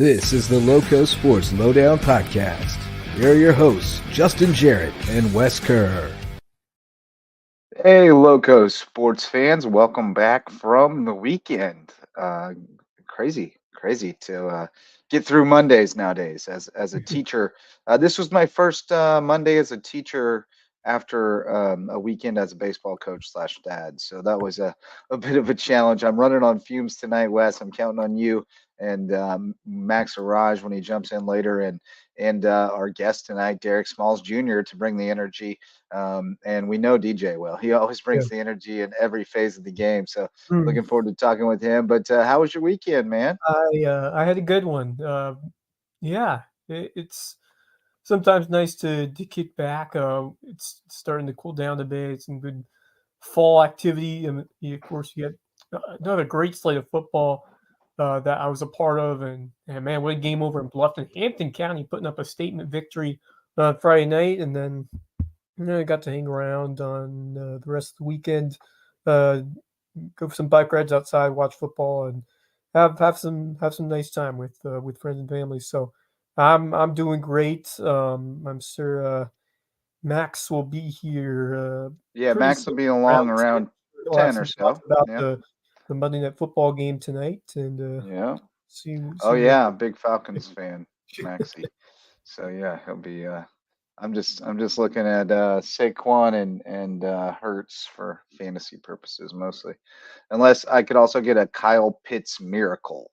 This is the LowcoSports Lowdown podcast. Here are your hosts, Justin Jarrett and Wes Kerr. Hey, Lowco sports fans, welcome back from the weekend. Crazy to get through Mondays nowadays as a teacher. This was my first Monday as a teacher after a weekend as a baseball coach / dad. So that was a bit of a challenge. I'm running on fumes tonight, Wes. I'm counting on you and Max Arraj when he jumps in later, and our guest tonight, Derrick Smalls Jr., to bring the energy. And we know DJ well. He always brings the energy in every phase of the game. So looking forward to talking with him. But how was your weekend, man? I had a good one. It's sometimes nice to kick back. It's starting to cool down a bit. Some good fall activity, and of course you had another great slate of football that I was a part of. And man, what a game over in Bluffton, Hampton County, putting up a statement victory on Friday night, and then I got to hang around on the rest of the weekend, go for some bike rides outside, watch football, and have some nice time with friends and family. So I'm doing great. I'm sure Max will be here. Max will be along around 10 or so. About the Monday Night Football game tonight, and see big Falcons fan, Maxie. So yeah, he'll be. I'm just looking at Saquon and Hurts for fantasy purposes mostly, unless I could also get a Kyle Pitts miracle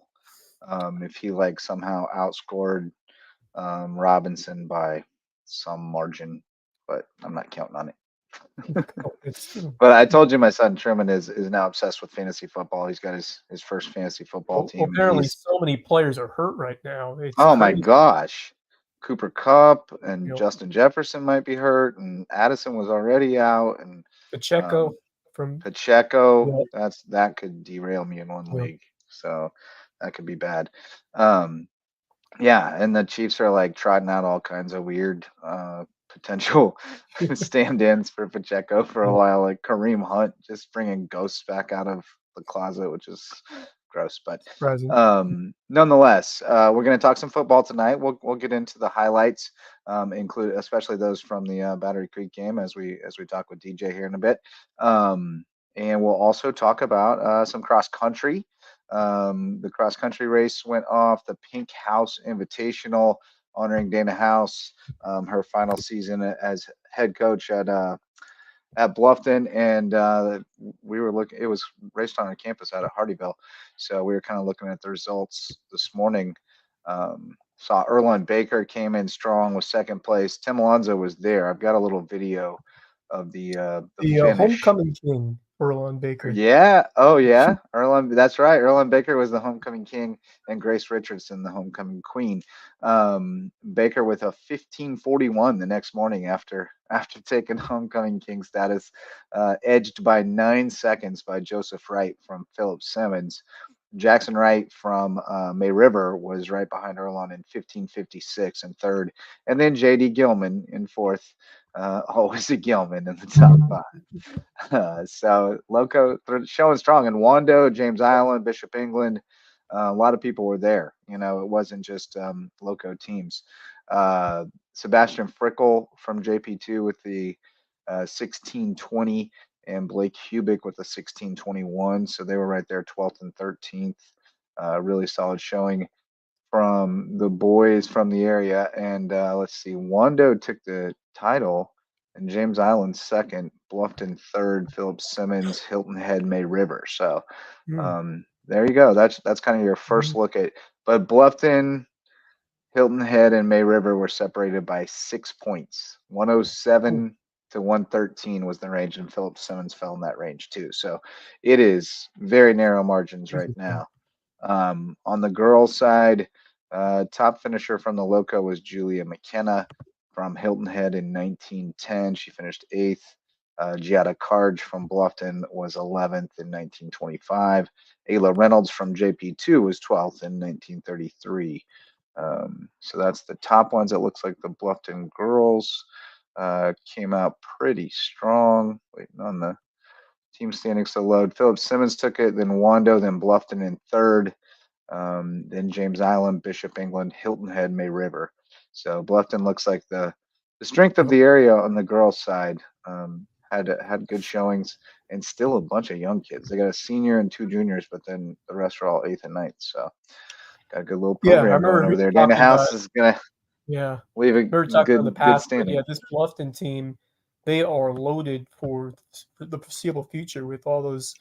if he somehow outscored Robinson by some margin, but I'm not counting on it. But I told you my son Truman is now obsessed with fantasy football. He's got his first fantasy football team. Apparently, so many players are hurt right now. My gosh. Cooper Kupp and Justin Jefferson might be hurt, and Addison was already out, and Pacheco that could derail me in one league, so that could be bad. And the Chiefs are trotting out all kinds of weird potential stand-ins for Pacheco for a while, like Kareem Hunt just bringing ghosts back out of the closet, which is gross, but nonetheless, we're going to talk some football tonight. We'll get into the highlights, include especially those from the Battery Creek game as we talk with DJ here in a bit, and we'll also talk about some cross country. The cross country race went off, the Pink House Invitational, honoring Dana House, her final season as head coach at Bluffton, and we were looking. It was raced on our campus out of Hardyville, so we were kind of looking at the results this morning. Saw Erlon Baker came in strong with second place. Tim Alonzo was there. I've got a little video of the homecoming king, Erlon Baker. Yeah. Oh yeah, Erlon. That's right. Erlon Baker was the homecoming king, and Grace Richardson the homecoming queen. Baker with a 15:41 the next morning after taking homecoming king status, edged by 9 seconds by Joseph Wright from Philip Simmons. Jackson Wright from May River was right behind Erlon in 15:56 in third, and then JD Gilman in fourth. Always a Gilman in the top five. So Lowco showing strong in Wando, James Island, Bishop England. A lot of people were there. It wasn't just Lowco teams. Sebastian Frickel from JP2 with the 16:20, and Blake Hubick with the 16:21. So they were right there, 12th and 13th. Really solid showing from the boys from the area. And let's see, Wando took the title, and James Island second, Bluffton third, Philip Simmons, Hilton Head, May River. So there you go. That's kind of your first look at. But Bluffton, Hilton Head, and May River were separated by 6 points. 107 to 113 was the range, and Philip Simmons fell in that range too. So it is very narrow margins right now. On the girls' side, top finisher from the Lowco was Julia McKenna from Hilton Head in 1910. She finished 8th. Giada Carge from Bluffton was 11th in 1925. Ayla Reynolds from JP2 was 12th in 1933. So that's the top ones. It looks like the Bluffton girls came out pretty strong. Waiting on the team standings to load. Philip Simmons took it, then Wando, then Bluffton in third. then James Island, Bishop England, Hilton Head, May River. So Bluffton looks like the strength of the area on the girls' side. Had good showings, and still a bunch of young kids. They got a senior and 2 juniors, but then the rest are all 8th and 9th. So got a good little Yeah, I program going remember over there. Dana talking about House is gonna yeah. leave a We were talking about in the good past, but standing. yeah, this Bluffton team, they are loaded for the foreseeable future with all those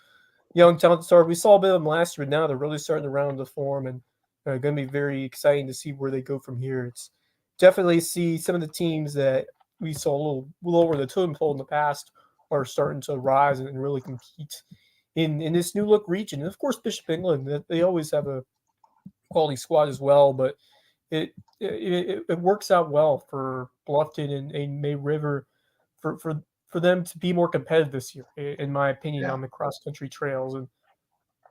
young talented stars. We saw a bit of them last year, but now they're really starting to round the form, and going to be very exciting to see where they go from here. It's definitely see some of the teams that we saw a little lower the totem pole in the past are starting to rise and really compete in this new look region. And of course, Bishop England, they always have a quality squad as well, but it works out well for Bluffton and May River for them to be more competitive this year, in my opinion, Yeah. on the cross country trails. And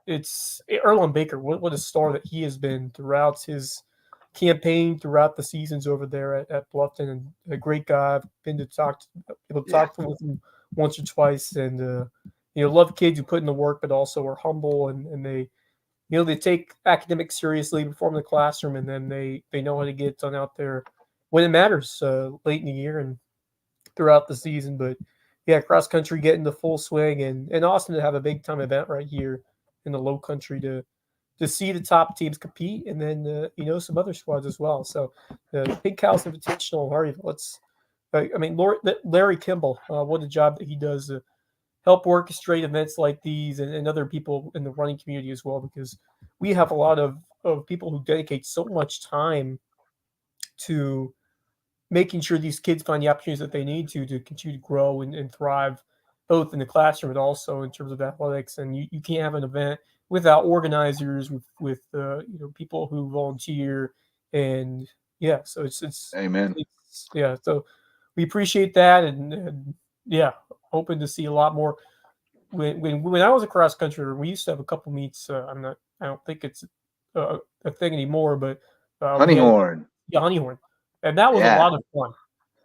it's Erlen Baker. What a star that he has been throughout his campaign, throughout the seasons over there at Bluffton, and a great guy. I've been able to talk with him once or twice, and love kids who put in the work, but also are humble and they take academics seriously, perform in the classroom, and then they know how to get it done out there when it matters, late in the year and throughout the season. But yeah, cross country getting the full swing, and awesome to have a big time event right here in the Low Country to see the top teams compete, and then some other squads as well. So the Pink House Invitational, Larry Kimball, what a job that he does to help orchestrate events like these, and other people in the running community as well, because we have a lot of people who dedicate so much time to making sure these kids find the opportunities that they need to continue to grow and thrive, both in the classroom but also in terms of athletics. And you can't have an event without organizers, with people who volunteer, and yeah, so Amen. yeah. So we appreciate that, and yeah, hoping to see a lot more. When I was a cross country, we used to have a couple meets. I don't think it's a thing anymore, but we had Honeyhorn. Honeyhorn, and that was a Yeah. lot of fun That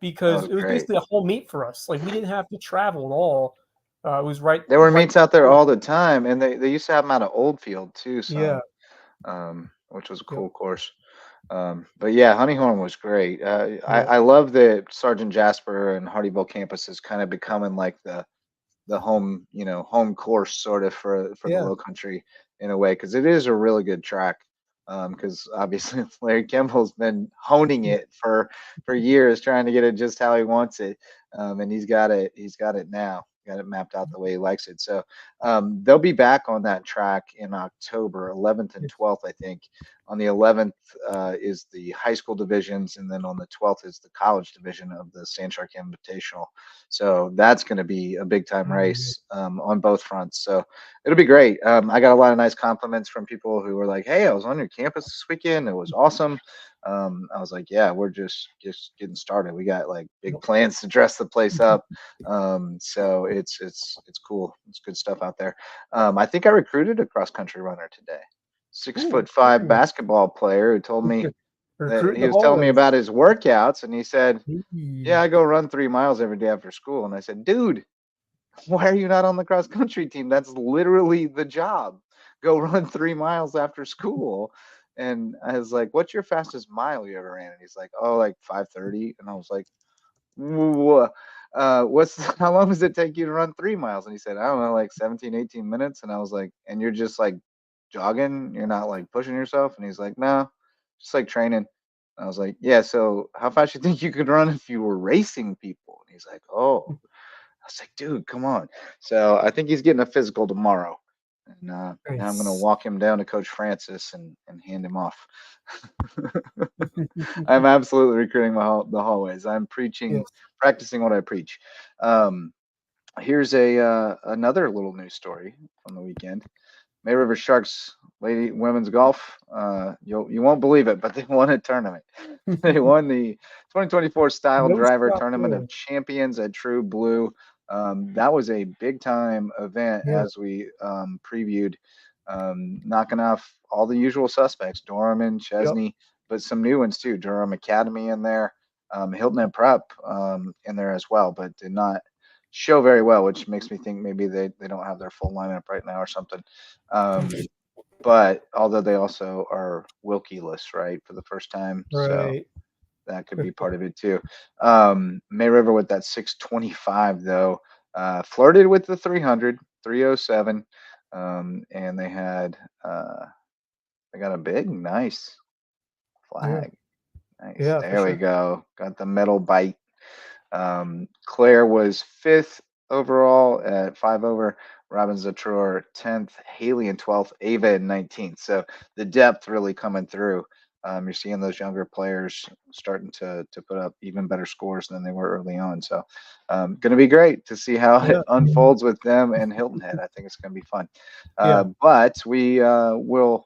because was it was great. basically a whole meet for us. Like, we didn't have to travel at all. It was right. There were meets out there all the time, and they used to have them out of Oldfield too, Yeah. which was a Yep. cool course. But yeah, Honeyhorn was great. Yeah. I love that Sergeant Jasper and Hardyville campus is kind of becoming like the home course sort of for the Yeah. Low Country in a way, because it is a really good track. Because obviously Larry Kimball's been honing it for years, trying to get it just how he wants it, and he's got it. He's got it now. Got it mapped out the way he likes it. So they'll be back on that track in October 11th and 12th, I think. On the 11th is the high school divisions, and then on the 12th is the college division of the Sandshark Invitational. So that's going to be a big time race on both fronts. So it'll be great. I got a lot of nice compliments from people who were like, "Hey, I was on your campus this weekend. It was awesome." I was like, "Yeah, we're just getting started. We got like big plans to dress the place up." So it's cool. It's good stuff out there. I think I recruited a cross country runner today. 6'5" basketball player who told me that Recruiting he the was telling me hallways. about his workouts, and he said, "Yeah, Yeah. I go run 3 miles every day after school." And I said, "Dude, why are you not on the cross country team? That's literally the job. Go run 3 miles after school." And I was like, "What's your fastest mile you ever ran?" And he's like, "Oh, like 5:30." And I was like, what's how long does it take you to run 3 miles? And he said, "I don't know, like 17, 18 minutes." And I was like, "And you're just like jogging? You're not like pushing yourself?" And he's like, "No, just like training." I was like, "Yeah, so how fast you think you could run if you were racing people?" And he's like, "Oh." I was like, "Dude, come on." So I think he's getting a physical tomorrow. And now I'm going to Nice. walk him down to Coach Francis and hand him off. I'm absolutely recruiting the hallways. I'm Yes. practicing what I preach. Um, Here's another little news story from the weekend. May River Sharks women's golf. You won't believe it, but they won a tournament. They won the 2024 Style No Driver stop Tournament there. of Champions at True Blue. That was a big time event, Yeah. as we previewed, knocking off all the usual suspects, Durham and Yep. Chesney, but some new ones too. Durham Academy in there, Hilton and Prep in there as well, but did not show very well, which makes me think maybe they don't have their full lineup right now or something. Um, but although they also are Wilkie-less, right, for the first time, so Right. that could be part of it too. May River with that 625 though, flirted with the 300, 307, and they got a big, nice Yeah. flag. Nice. Yeah, for There we sure. go. Got the metal bite. Claire was fifth overall at 5 over. Robin Zatror 10th. Haley in 12th. Ava in 19th. So the depth really coming through. You're seeing those younger players starting to put up even better scores than they were early on. So, going to be great to see how it Yeah. unfolds with them and Hilton Head. I think it's going to be fun. Yeah. But we will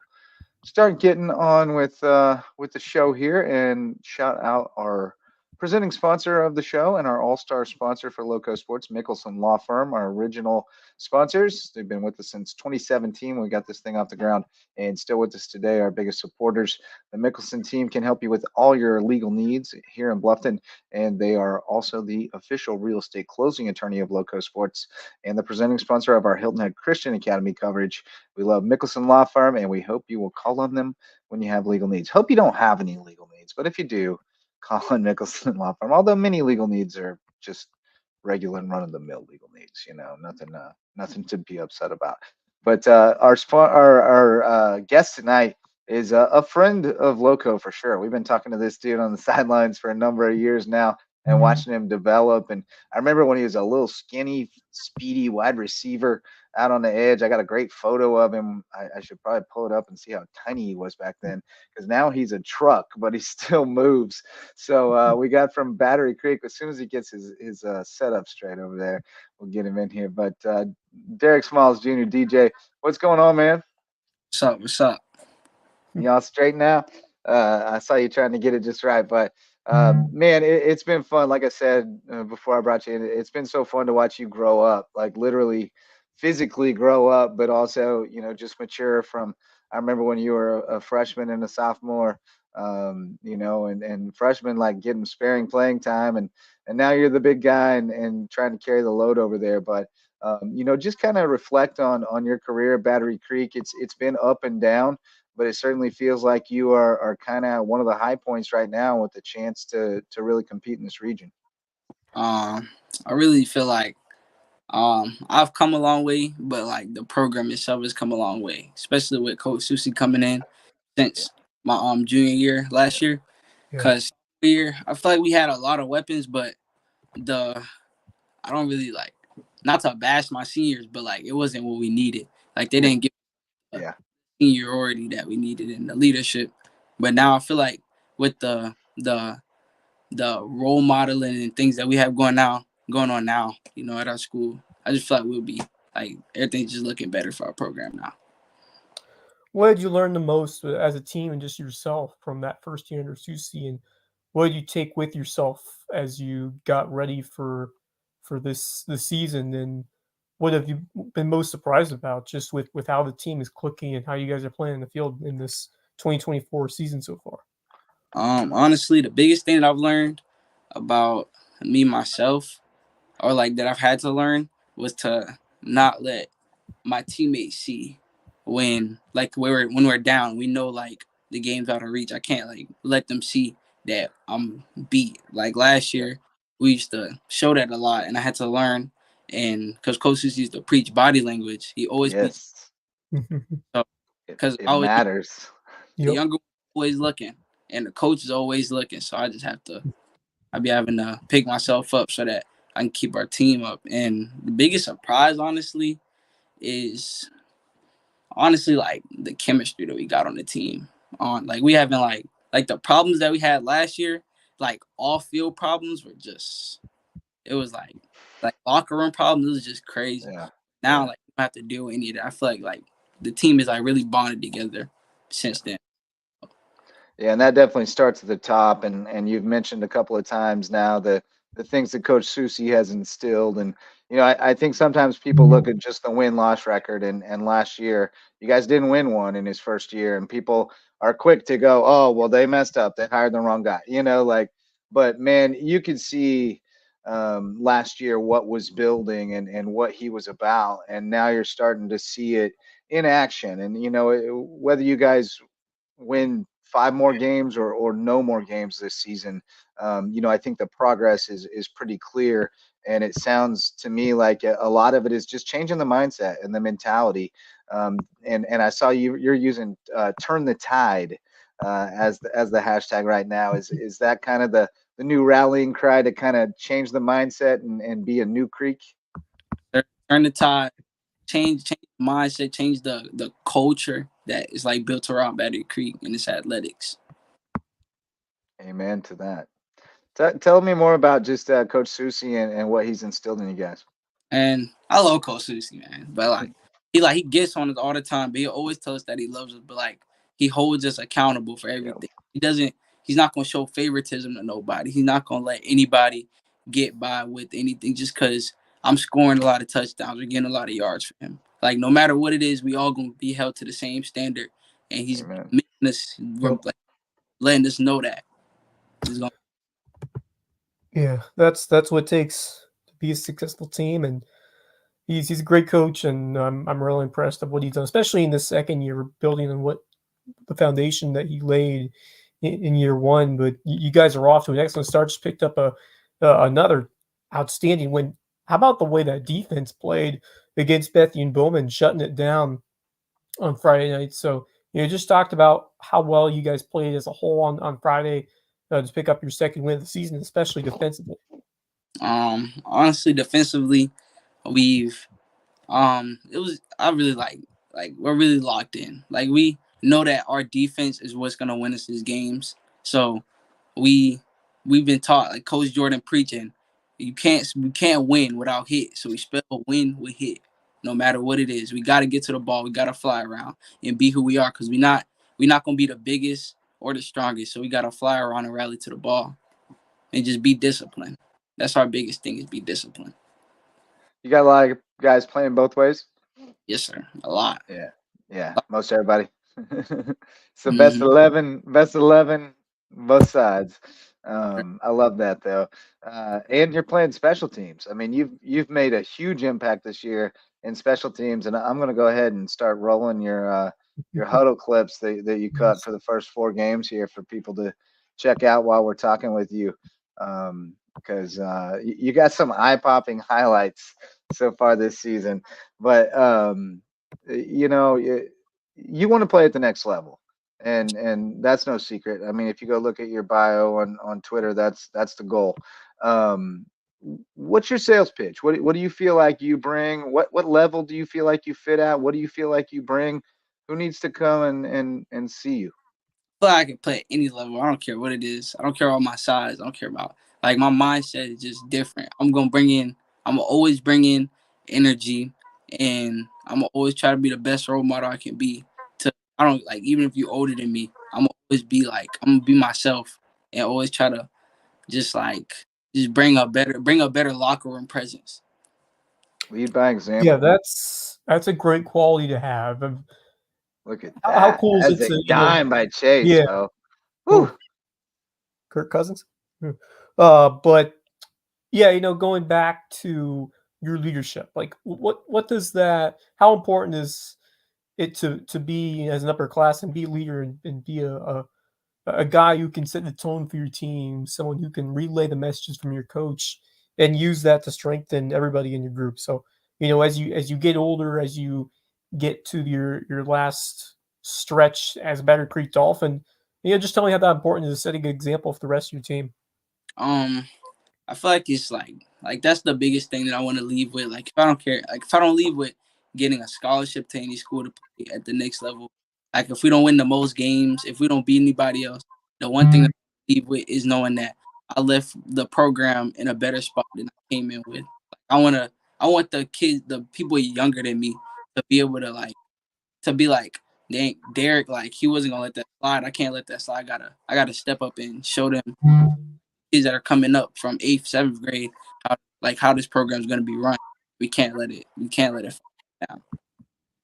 start getting on with the show here and shout out our presenting sponsor of the show and our all-star sponsor for Loco Sports, Mickelson Law Firm, our original sponsors. They've been with us since 2017 when we got this thing off the ground, and still with us today, our biggest supporters. The Mickelson team can help you with all your legal needs here in Bluffton, and they are also the official real estate closing attorney of Loco Sports and the presenting sponsor of our Hilton Head Christian Academy coverage. We love Mickelson Law Firm, and we hope you will call on them when you have legal needs. Hope you don't have any legal needs, but if you do, call on Mickelson Law Firm. Although many legal needs are just regular and run-of-the-mill legal needs, nothing to be upset about. But our guest tonight is a friend of Loco for sure. We've been talking to this dude on the sidelines for a number of years now and watching him develop. And I remember when he was a little skinny, speedy wide receiver out on the edge. I got a great photo of him. I should probably pull it up and see how tiny he was back then, because now he's a truck, but he still moves. So we got from Battery Creek. As soon as he gets his setup straight over there, we'll get him in here. But Derrick Smalls Jr., DJ, what's going on, man? What's up? What's up? Y'all straight now? I saw you trying to get it just right, but man, it's been fun. Like I said before I brought you in, it's been so fun to watch you grow up, like literally physically grow up, but also, just mature from. I remember when you were a freshman and a sophomore, and freshmen like getting sparing playing time, and now you're the big guy and trying to carry the load over there. But just kind of reflect on your career at Battery Creek. It's been up and down, but it certainly feels like you are kind of one of the high points right now with the chance to really compete in this region. I really feel like I've come a long way, but like the program itself has come a long way, especially with Coach Susie coming in Yeah. since my junior year last year. Yeah. Cause year I feel like we had a lot of weapons, but I don't really like, not to bash my seniors, but like it wasn't what we needed. Like they didn't give the Yeah. seniority that we needed in the leadership. But now I feel like with the role modeling and things that we have going on now, at our school, I just feel like we'll be like everything's just looking better for our program now. What did you learn the most as a team and just yourself from that first year under Susie, and what did you take with yourself as you got ready for this season, and what have you been most surprised about just with how the team is clicking and how you guys are playing in the field in this 2024 season so far? Honestly, the biggest thing that I've learned about me myself, or like that I've had to learn, was to not let my teammates see when we're down. We know like the game's out of reach. I can't like let them see that I'm beat. Like last year, we used to show that a lot, and I had to learn. And because Coach used to preach body language, he always preached. Yes. So because It I always matters. the Yep. younger always looking, and the coach is always looking. So I just have to. I be having to pick myself up so that I can keep our team up. And the biggest surprise, honestly, is like the chemistry that we got on the team. On like we haven't like the problems that we had last year, like off field problems were just, it was like locker room problems. It was just crazy. Yeah. Now Yeah. like we don't have to deal with any of that. I feel like the team is like really bonded together since then. Yeah, and that definitely starts at the top. And you've mentioned a couple of times now the things that Coach Susie has instilled. And I think sometimes people look at just the win-loss record, and last year you guys didn't win one in his first year, and people are quick to go, oh, well, they messed up, they hired the wrong guy, but man, you could see last year what was building and what he was about, and now you're starting to see it in action. And, whether you guys win 5 more games or no more games this season, I think the progress is pretty clear. And it sounds to me like a lot of it is just changing the mindset and the mentality. And I saw you're using "turn the tide" as the hashtag right now. Is that kind of the new rallying cry to kind of change the mindset and be a new creek? Turn the tide, change the mindset, change the culture that is like built around Battery Creek and its athletics. Amen to that. Tell me more about just Coach Susie and what he's instilled in you guys. And I love Coach Susie, man. But he gets on us all the time, but he always tells us that he loves us. But he holds us accountable for everything. Yep. He's not gonna show favoritism to nobody. He's not gonna let anybody get by with anything just because I'm scoring a lot of touchdowns or getting a lot of yards for him. No matter what it is, we all gonna be held to the same standard. And he's making us, letting us know that he's gonna. Yeah, that's what it takes to be a successful team, and he's a great coach, and I'm really impressed of what he's done, especially in the second year, building on what the foundation that he laid in year one. But you guys are off to an excellent start. Just picked up another outstanding win. How about the way that defense played against Bethune Bowman, shutting it down on Friday night? So just talked about how well you guys played as a whole on Friday to pick up your second win of the season, especially defensively. Honestly, defensively, we've I really like we're really locked in. We know that our defense is what's gonna win us these games. So we've been taught, like Coach Jordan preaching, we can't win without hit. So we spell win with hit. No matter what it is, we got to get to the ball. We got to fly around and be who we are, because we're not gonna be the biggest or the strongest. So we got to fly around and rally to the ball and just be disciplined. That's our biggest thing, is be disciplined. You got a lot of guys playing both ways? Yes, sir. A lot. Yeah. Most everybody. So best 11, both sides. I love that though. And you're playing special teams. I mean, you've made a huge impact this year in special teams, and I'm going to go ahead and start rolling your huddle clips that you cut for the first 4 games here for people to check out while we're talking with you. Because you got some eye-popping highlights so far this season, but you want to play at the next level, and that's no secret. I mean, if you go look at your bio on Twitter, that's the goal. What's your sales pitch? What do you feel like you bring? What level do you feel like you fit at? What do you feel like you bring? Who needs to come and see you? I can play at any level. I don't care what it is. I don't care about my size. I don't care about, my mindset is just different. I'm gonna always bring in energy, and I'm gonna always try to be the best role model I can be. Even if you're older than me, I'm gonna always be I'm gonna be myself and always try to just bring a better locker room presence. Lead by example. Yeah, that's a great quality to have. Look at that. How cool is That's it a dime by Chase, yeah. though. Woo. Kirk Cousins. But yeah, going back to your leadership, what does that? How important is it to be as an upper class and be a leader and be a guy who can set the tone for your team, someone who can relay the messages from your coach and use that to strengthen everybody in your group. So as you get older, as you get to your last stretch as a Battery Creek Dolphin, just tell me how that important is, setting an example for the rest of your team. I feel like it's that's the biggest thing that I want to leave with. If I don't care, if I don't leave with getting a scholarship to any school to play at the next level, if we don't win the most games, if we don't beat anybody else, the one thing that I leave with is knowing that I left the program in a better spot than I came in with. I want the kids, the people younger than me, to be able to be like, dang, Derrick, he wasn't gonna let that slide. I can't let that slide. I gotta step up and show them kids that are coming up from 8th, 7th grade how this program is gonna be run. We can't let it fall down.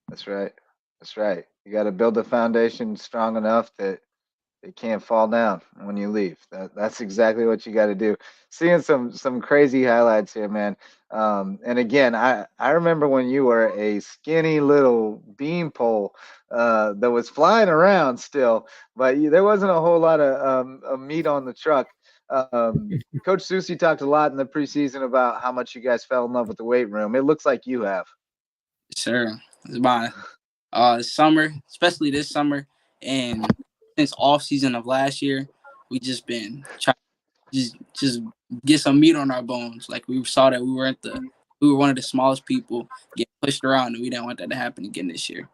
That's right. You got to build a foundation strong enough that it can't fall down when you leave. That's exactly what you got to do. Seeing some crazy highlights here, man. And again, I remember when you were a skinny little beanpole that was flying around still, but there wasn't a whole lot of meat on the truck. Coach Susie talked a lot in the preseason about how much you guys fell in love with the weight room. It looks like you have. Sure. It's my summer, especially this summer, and since off season of last year, we just been trying to just get some meat on our bones. Like we saw that we were one of the smallest people get pushed around, and we didn't want that to happen again this year.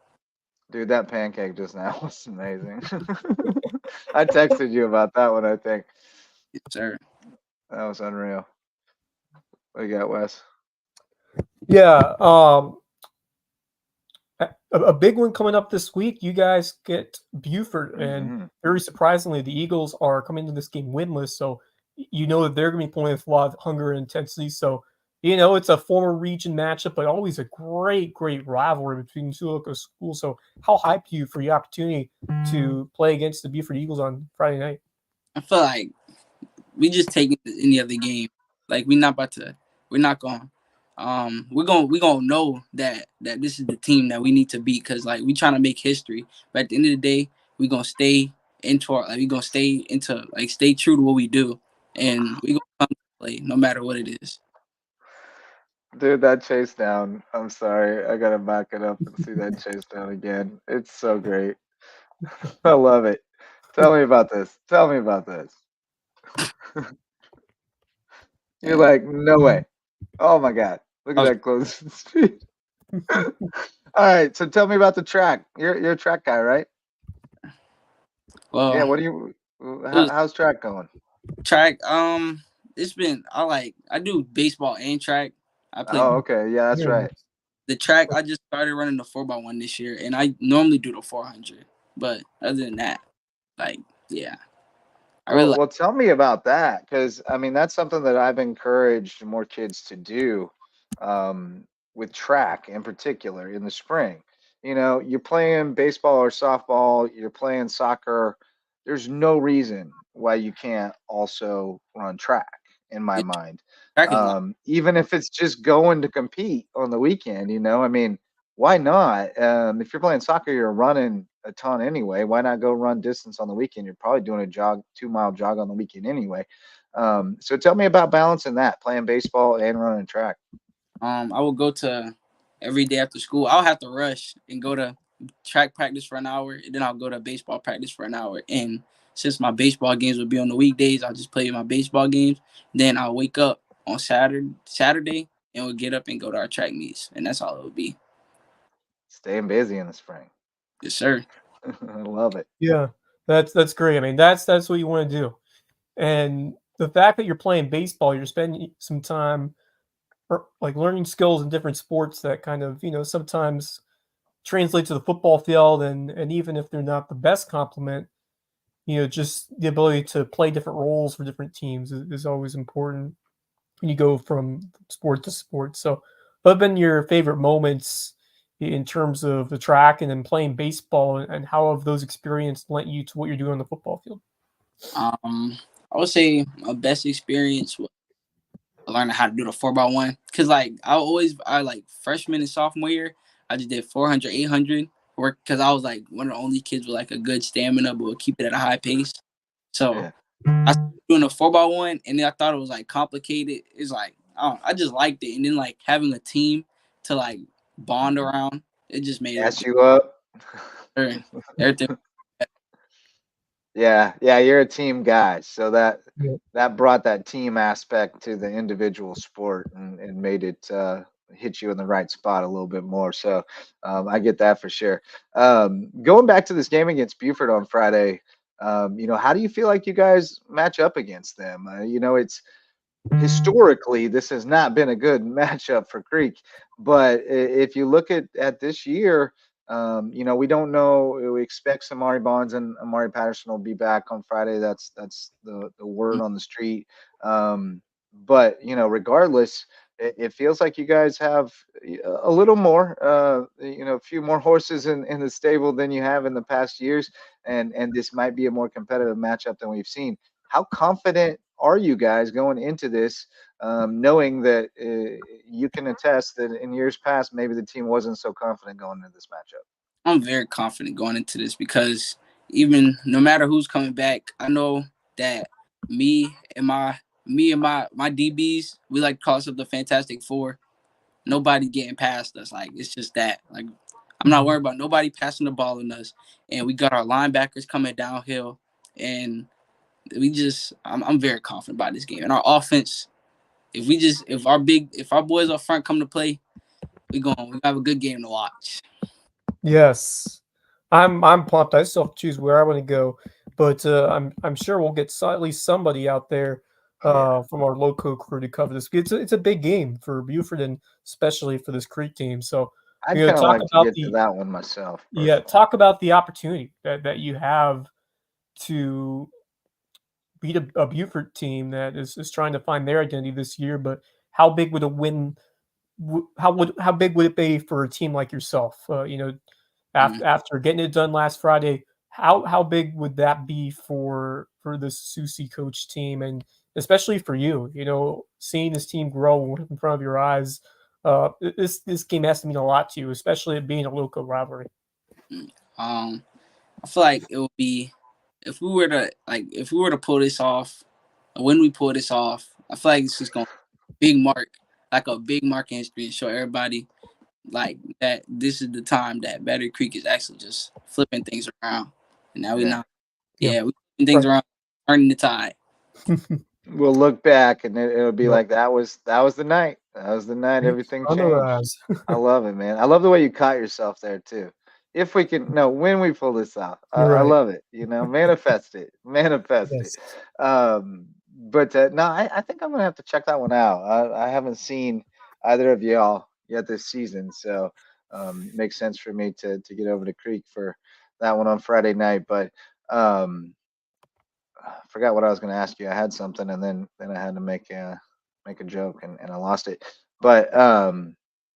Dude, that pancake just now was amazing. I texted you about that one, I think. Yes, sir. That was unreal. What you got, Wes? Yeah. A big one coming up this week. You guys get Beaufort, and very surprisingly, the Eagles are coming into this game winless. So you know that they're going to be playing with a lot of hunger and intensity. So it's a former region matchup, but always a great rivalry between two local schools. So how hyped are you for the opportunity to play against the Beaufort Eagles on Friday night? I feel like we just taking any other game. Like we're not going. We're gonna know that this is the team that we need to beat because like we trying to make history. But at the end of the day, we gonna stay stay true to what we do, and we gonna come to play no matter what it is. Dude, that chase down. I'm sorry. I gotta back it up and see that chase down again. It's so great. I love it. Tell me about this. Tell me about this. You're like, no way. Oh my God. Look at that close speed. All right. So tell me about the track. You're a track guy, right? Well, Yeah. What do you? How's track going? Track. It's been I do baseball and track. I play. Oh, okay. Yeah, that's right. The track. I just started running the 4x1 this year, and I normally do the 400. But other than that, yeah. Well, tell me about that because I mean that's something that I've encouraged more kids to do with track in particular in the spring. You're playing baseball or softball, you're playing soccer. There's no reason why you can't also run track in my mind. Track is Even if it's just going to compete on the weekend, I mean, why not? If you're playing soccer, you're running a ton anyway. Why not go run distance on the weekend? You're probably doing a 2-mile jog on the weekend anyway. So tell me about balancing that, playing baseball and running track. I will go to every day after school. I'll have to rush and go to track practice for an hour, and then I'll go to baseball practice for an hour. And since my baseball games will be on the weekdays, I'll just play my baseball games. Then I'll wake up on Saturday, and we'll get up and go to our track meets, and that's all it will be. Staying busy in the spring. Yes, sir. I love it. Yeah, that's great. I mean, that's what you want to do, and the fact that you're playing baseball, you're spending some time like learning skills in different sports that kind of sometimes translate to the football field, and even if they're not the best complement, just the ability to play different roles for different teams is always important when you go from sport to sport. So, what have been your favorite moments in terms of the track and then playing baseball, and how have those experiences lent you to what you're doing on the football field? I would say my best experience was learning how to do the 4x1 because I freshman and sophomore year I just did 400 800 work because I was like one of the only kids with like a good stamina but would keep it at a high pace. So I started doing the 4x1 and then I thought it was like complicated. It's like I just liked it, and then like having a team to like bond around, it just made Gas you up. everything. Yeah, you're a team guy, so that brought that team aspect to the individual sport and made it hit you in the right spot a little bit more. So I get that for sure. Going back to this game against Beaufort on Friday, how do you feel like you guys match up against them? It's historically this has not been a good matchup for Creek, but if you look at this year. We don't know. We expect Samari Bonds and Amari Patterson will be back on Friday. That's the word on the street. But regardless, it feels like you guys have a little more, a few more horses in the stable than you have in the past years, and this might be a more competitive matchup than we've seen. How confident are you guys going into this, knowing that you can attest that in years past maybe the team wasn't so confident going into this matchup? I'm very confident going into this because even no matter who's coming back, I know that my DBs, we like to call ourselves the Fantastic Four. Nobody getting past us. Like, it's just that. Like, I'm not worried about nobody passing the ball on us. And we got our linebackers coming downhill. And I'm very confident about this game. And our offense, if our boys up front come to play, we have a good game to watch. Yes, I'm pumped. I still have to choose where I want to go, but I'm sure we'll get at least somebody out there from our Lowco crew to cover this. It's a big game for Beaufort and especially for this Creek team. So I'd we're kind gonna of talk like to about get to that one myself. talk about the opportunity that you have to beat a Beaufort team that is trying to find their identity this year. But how big would a win? How big would it be for a team like yourself? After getting it done last Friday, how big would that be for the Susie coach team, and especially for you? Seeing this team grow in front of your eyes. This game has to mean a lot to you, especially it being a local rivalry. I feel like it would be if we were to pull this off, or when we pull this off, I feel like it's just gonna be a big mark in history and show everybody like that this is the time that Battery Creek is actually just flipping things around. And now we're flipping things around, turning the tide. We'll look back and it'll be like that was the night. That was the night everything changed. I love it, man. I love the way you caught yourself there too. If we can, no, when we pull this off, I love it. Manifest it. Yes. But no, I think I'm gonna have to check that one out. I haven't seen either of y'all yet this season, so it makes sense for me to get over to Creek for that one on Friday night. But I forgot what I was going to ask you. I had something, and then I had to make a joke, and I lost it. But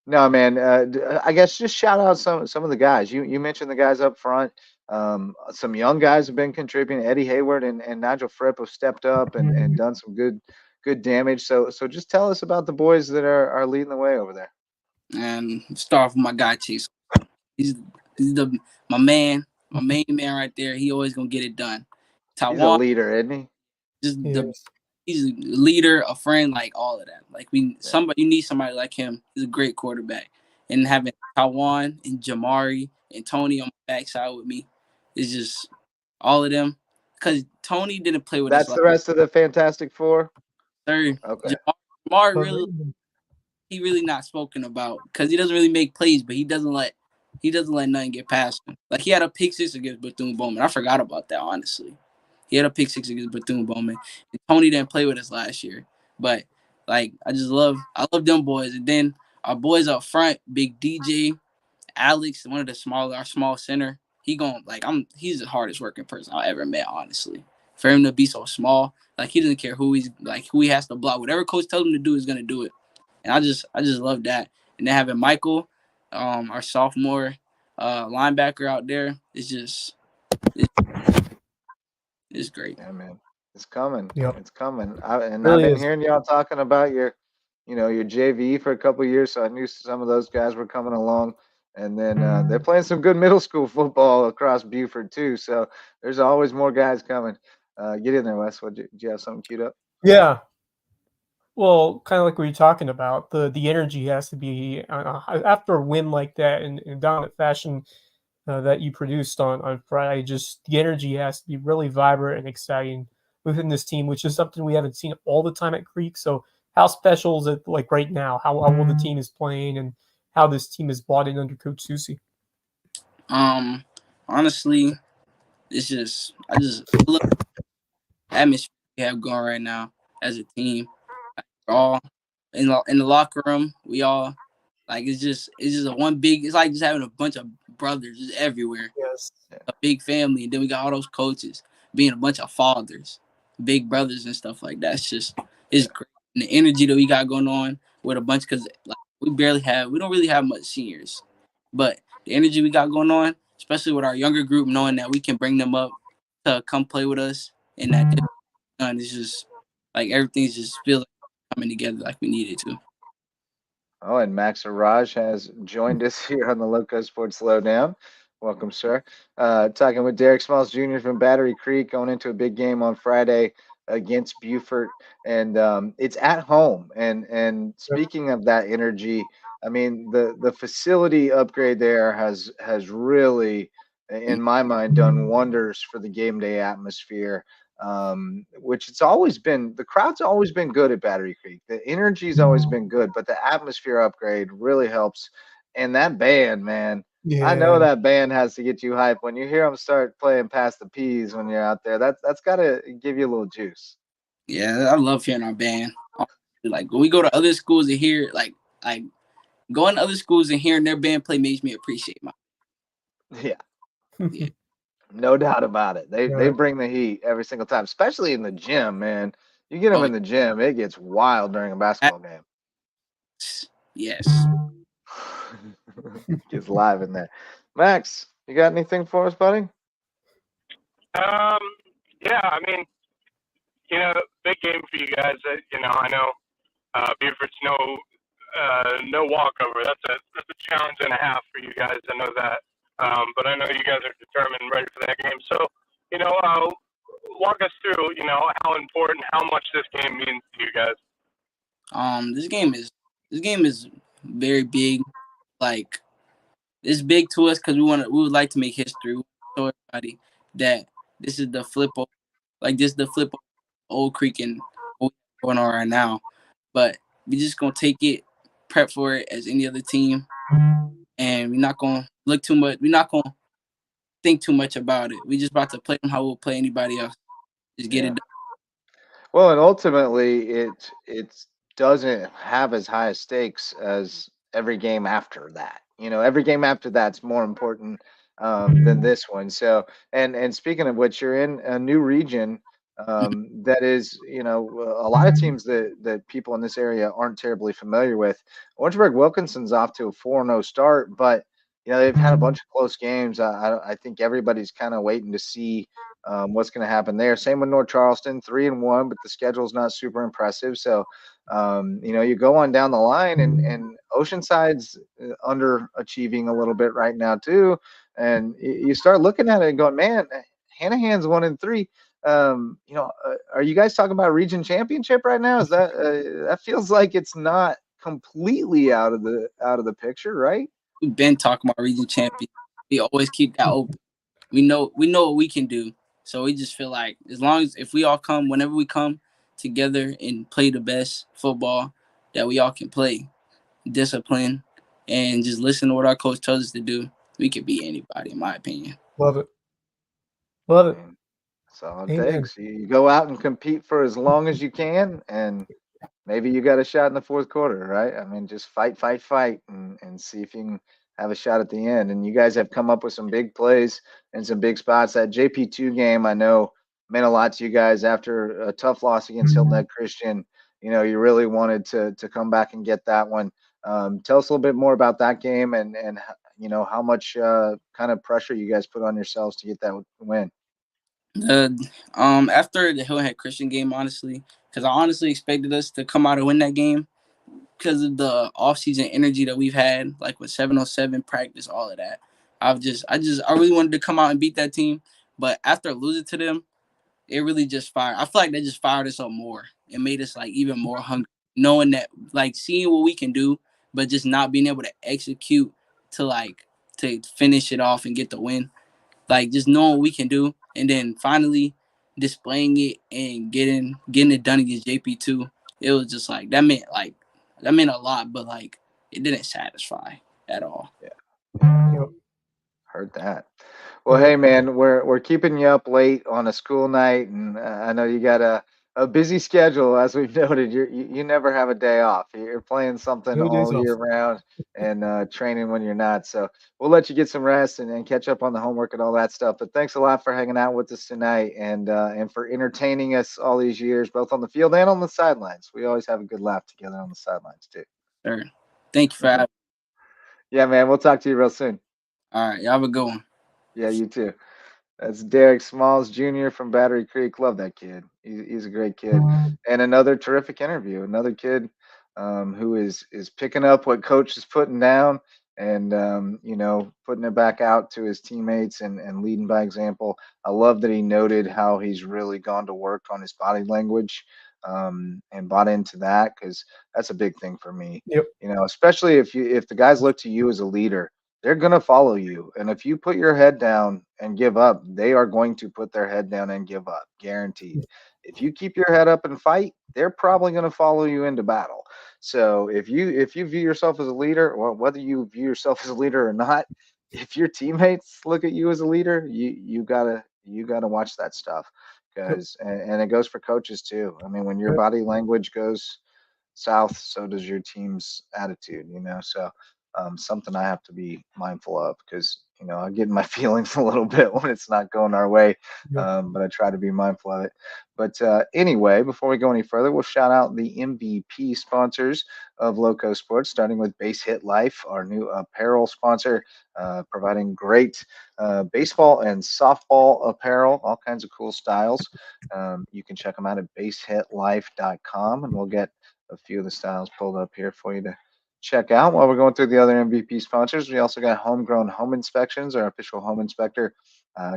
no, man. I guess just shout out some of the guys. You mentioned the guys up front. Some young guys have been contributing. Eddie Hayward and Nigel Fripp have stepped up and done some good damage. So just tell us about the boys that are leading the way over there. And start off with my guy Chase. He's my main man right there. He always gonna get it done. He's a leader, isn't he? He's a leader, a friend, like all of that. Like you need somebody like him. He's a great quarterback. And having Tawan and Jamari and Tony on my backside with me is just all of them. Because Tony didn't play with us. That's the rest of the Fantastic Four? Sir, okay. Jamari really not spoken about because he doesn't really make plays, but he doesn't let nothing get past him. Like he had a pick six against Bethune-Bowman. I forgot about that, honestly. He had a pick six against Bethune-Bowman. And Tony didn't play with us last year. But like I love them boys. And then our boys up front, Big DJ, Alex, one of our small center. He's the hardest working person I ever met, honestly. For him to be so small, like he doesn't care who he has to block. Whatever coach tells him to do, he's gonna do it. And I just love that. And then having Michael, our sophomore linebacker out there, it's great. Yeah, man. It's coming. Yep. It's coming. I've been hearing y'all talking about your JV for a couple of years, so I knew some of those guys were coming along. And then they're playing some good middle school football across Beaufort too. So there's always more guys coming. Get in there, Wes. Do you have something queued up? Yeah. Well, kind of like what you're talking about, the energy has to be after a win like that in dominant fashion that you produced on Friday. Just the energy has to be really vibrant and exciting within this team, which is something we haven't seen all the time at Creek. So, how special is it like right now? How well the team is playing and how this team is bought in under Coach Susie? Honestly, I love the atmosphere we have going right now as a team. We're all in the locker room. We all it's just it's like just having a bunch of brothers just everywhere. Yes. A big family. And then we got all those coaches being a bunch of fathers, big brothers and stuff like that. It's great. And the energy that we got going on with a bunch because like we don't really have much seniors, but the energy we got going on, especially with our younger group, knowing that we can bring them up to come play with us, and that it's just like everything's just feels like coming together like we needed to. Oh, and Max Arraj has joined us here on the LowcoSports Lowdown. Welcome, sir. Talking with Derrick Smalls Jr. from Battery Creek, going into a big game on Friday against Beaufort, and it's at home. And speaking of that energy, I mean the facility upgrade there has really, in my mind, done wonders for the game day atmosphere. Which it's always been, the crowd's always been good at Battery Creek. The energy's always been good, but the atmosphere upgrade really helps. And that band, man, I know Yeah. that band has to get you hyped. When you hear them start playing Past the Peas when you're out there, that's got to give you a little juice. Yeah, I love hearing our band. Like when we go to other schools and hear like going to other schools and hearing their band play makes me appreciate my. Yeah, Yeah. no doubt about it. They Right. bring the heat every single time, especially in the gym, man. You get them Oh in the gym, it gets wild during a basketball game. yes. Gets live in there. Max, you got anything for us, buddy? Um, yeah, I mean, big game for you guys. I know Beaufort's no walkover. That's a challenge and a half for you guys. I know that. But I know you guys are determined and ready for that game. So, walk us through, how important, how much this game means to you guys. This game is very big. Like it's big to us because we would like to make history. We show everybody that this is the flip over, like this is the flip over Old Creek and what's going on right now. But we just gonna take it, prep for it as any other team, and we're not gonna look too much. We're not gonna think too much about it. We just about to play them how we'll play anybody else. Just get it done. Well, and ultimately, it doesn't have as high a stakes as every game after that. Every game after that's more important than this one. So, and speaking of which, you're in a new region that is, a lot of teams that people in this area aren't terribly familiar with. Orangeburg Wilkinson's off to a 4-0 start, but they've had a bunch of close games. I think everybody's kind of waiting to see what's going to happen there. Same with North Charleston, 3-1, but the schedule's not super impressive. So, you go on down the line, and Oceanside's underachieving a little bit right now too. And you start looking at it and going, man, Hanahan's 1-3. Are you guys talking about region championship right now? Is that feels like it's not completely out of the picture, right? We've been talking about region champion. We always keep that open. We know what we can do. So we just feel like as long as if we all come, whenever we come together and play the best football that we all can play, discipline, and just listen to what our coach tells us to do, we can beat anybody, in my opinion. Love it. Love it. That's all it Amen. takes. You go out and compete for as long as you can, and maybe you got a shot in the fourth quarter, right? I mean, just fight, and see if you can have a shot at the end. And you guys have come up with some big plays and some big spots. That JP2 game, I know, meant a lot to you guys after a tough loss against Hilton Head Christian. You really wanted to come back and get that one. Tell us a little bit more about that game and how much kind of pressure you guys put on yourselves to get that win. After the Hilton Head Christian game, honestly, because I honestly expected us to come out and win that game because of the offseason energy that we've had, like with 707 practice, all of that. I really wanted to come out and beat that team, but after losing to them, it really just fired. I feel like they just fired us up more and made us like even more hungry, knowing that like seeing what we can do, but just not being able to execute to finish it off and get the win. Like just knowing what we can do, and then finally displaying it and getting it done against JP2. It was just like that meant a lot, but like it didn't satisfy at all. Yep. Heard that. Well, hey man, we're keeping you up late on a school night, and I know you got a busy schedule, as we've noted. You never have a day off. You're playing something No days all year off. round and training when you're not. So we'll let you get some rest and catch up on the homework and all that stuff. But thanks a lot for hanging out with us tonight and for entertaining us all these years, both on the field and on the sidelines. We always have a good laugh together on the sidelines too. Sure. Thank you for having me. Yeah, man. We'll talk to you real soon. All right. Y'all have a good one. Yeah, you too. That's Derrick Smalls Jr. from Battery Creek. Love that kid. He's a great kid, and another terrific interview. Another kid who is picking up what coach is putting down, and putting it back out to his teammates and leading by example. I love that he noted how he's really gone to work on his body language and bought into that, because that's a big thing for me. Yep. Especially if the guys look to you as a leader, they're going to follow you. And if you put your head down and give up, they are going to put their head down and give up, guaranteed. If you keep your head up and fight, they're probably going to follow you into battle. So if you view yourself as a leader, or whether you view yourself as a leader or not, if your teammates look at you as a leader, you gotta watch that stuff, because and it goes for coaches too. I mean, when your body language goes south, so does your team's attitude. So something I have to be mindful of, because I get in my feelings a little bit when it's not going our way, but I try to be mindful of it. But anyway, before we go any further, we'll shout out the MVP sponsors of LowcoSports, starting with Base Hit Life, our new apparel sponsor, providing great baseball and softball apparel, all kinds of cool styles. You can check them out at basehitlife.com, and we'll get a few of the styles pulled up here for you to check out while we're going through the other MVP sponsors. We also got Homegrown Home Inspections. Our official home inspector,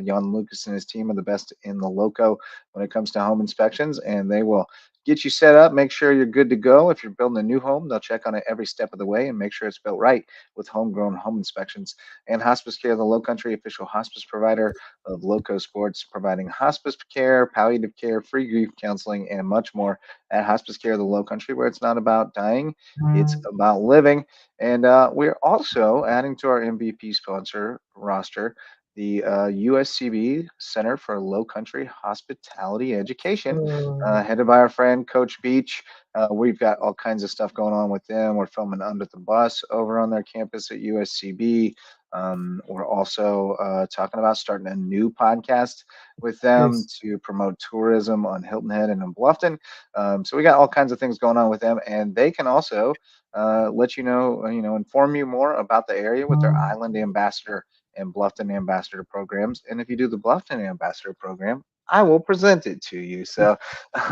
Jan Lucas, and his team are the best in the Lowco when it comes to home inspections, and they will get you set up, make sure you're good to go. If you're building a new home, they'll check on it every step of the way and make sure it's built right with Homegrown Home Inspections. And Hospice Care, the Lowcountry official hospice provider of LowcoSports, providing hospice care, palliative care, free grief counseling, and much more at Hospice Care, the Lowcountry, where it's not about dying, it's about living. And we're also adding to our MVP sponsor roster the USCB Center for Lowcountry Hospitality Education, headed by our friend Coach Beach. We've got all kinds of stuff going on with them. We're filming Under the Bus over on their campus at USCB. We're also talking about starting a new podcast with them to promote tourism on Hilton Head and in Bluffton. So we got all kinds of things going on with them, and they can also let you know, inform you more about the area with their Island Ambassador and Bluffton Ambassador programs. And if you do the Bluffton Ambassador program, I will present it to you. So,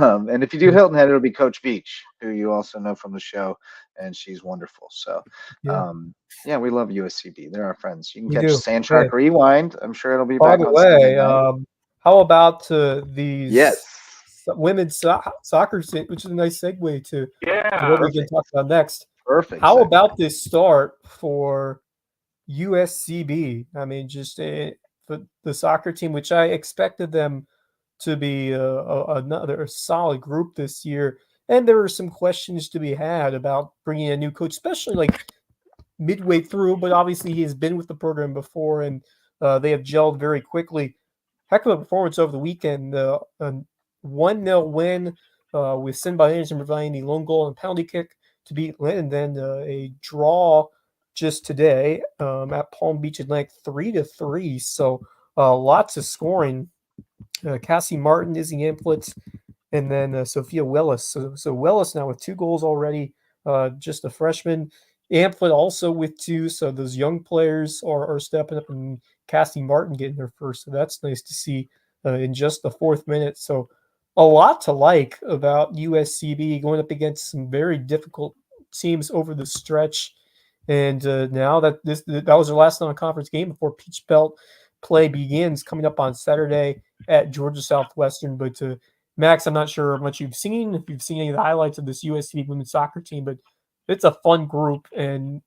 and if you do Hilton Head, it'll be Coach Beach, who you also know from the show, and she's wonderful. So, yeah, we love USCB. They're our friends. You can catch Sandtrack Rewind. I'm sure it'll be back on Sunday night. How about these Yes. women's soccer, which is a nice segue to what we can talk about next. Perfect. How about this start for USCB? I mean, just for the soccer team, which I expected them to be another solid group this year. And there were some questions to be had about bringing a new coach, especially like midway through, but obviously he has been with the program before, and they have gelled very quickly. Heck of a performance over the weekend. 1-0 win with Sinbad Anderson providing the lone goal and penalty kick to beat Lynn, and then a draw just today at Palm Beach Atlantic 3-3. So lots of scoring. Cassie Martin, Izzy Amphlett, and then Sophia Willis. So Willis now with 2 goals already, just a freshman. Amphlett also with 2. So those young players are stepping up, and Cassie Martin getting her first. So that's nice to see in just the 4th minute. So a lot to like about USCB going up against some very difficult teams over the stretch. And now that that was their last non-conference game before Peach Belt play begins coming up on Saturday at Georgia Southwestern. But Max, I'm not sure how much you've seen, if you've seen any of the highlights of this USCB women's soccer team, but it's a fun group. And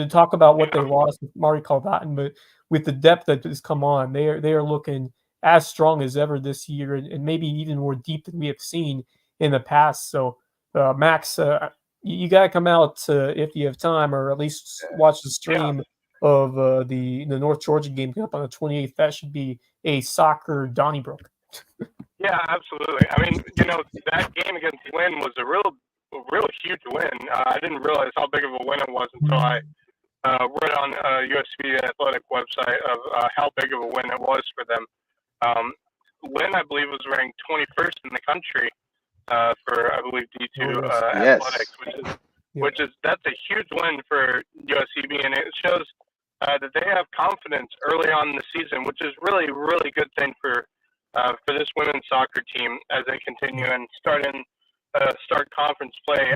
talk about what they lost with Mari Calvatin, but with the depth that has come on, they are looking as strong as ever this year, and maybe even more deep than we have seen in the past. So, Max, you got to come out if you have time, or at least watch the stream of the North Georgia game coming up on the 28th. That should be a soccer Donnybrook. Yeah, absolutely. I mean, that game against Lynn was a real huge win. I didn't realize how big of a win it was until I read on USC Athletic website of how big of a win it was for them. Lynn, I believe, was ranked 21st in the country for, I believe, D2 athletics, Yep. That's a huge win for USCB, and it shows that they have confidence early on in the season, which is really, really good thing for this women's soccer team as they continue and start conference play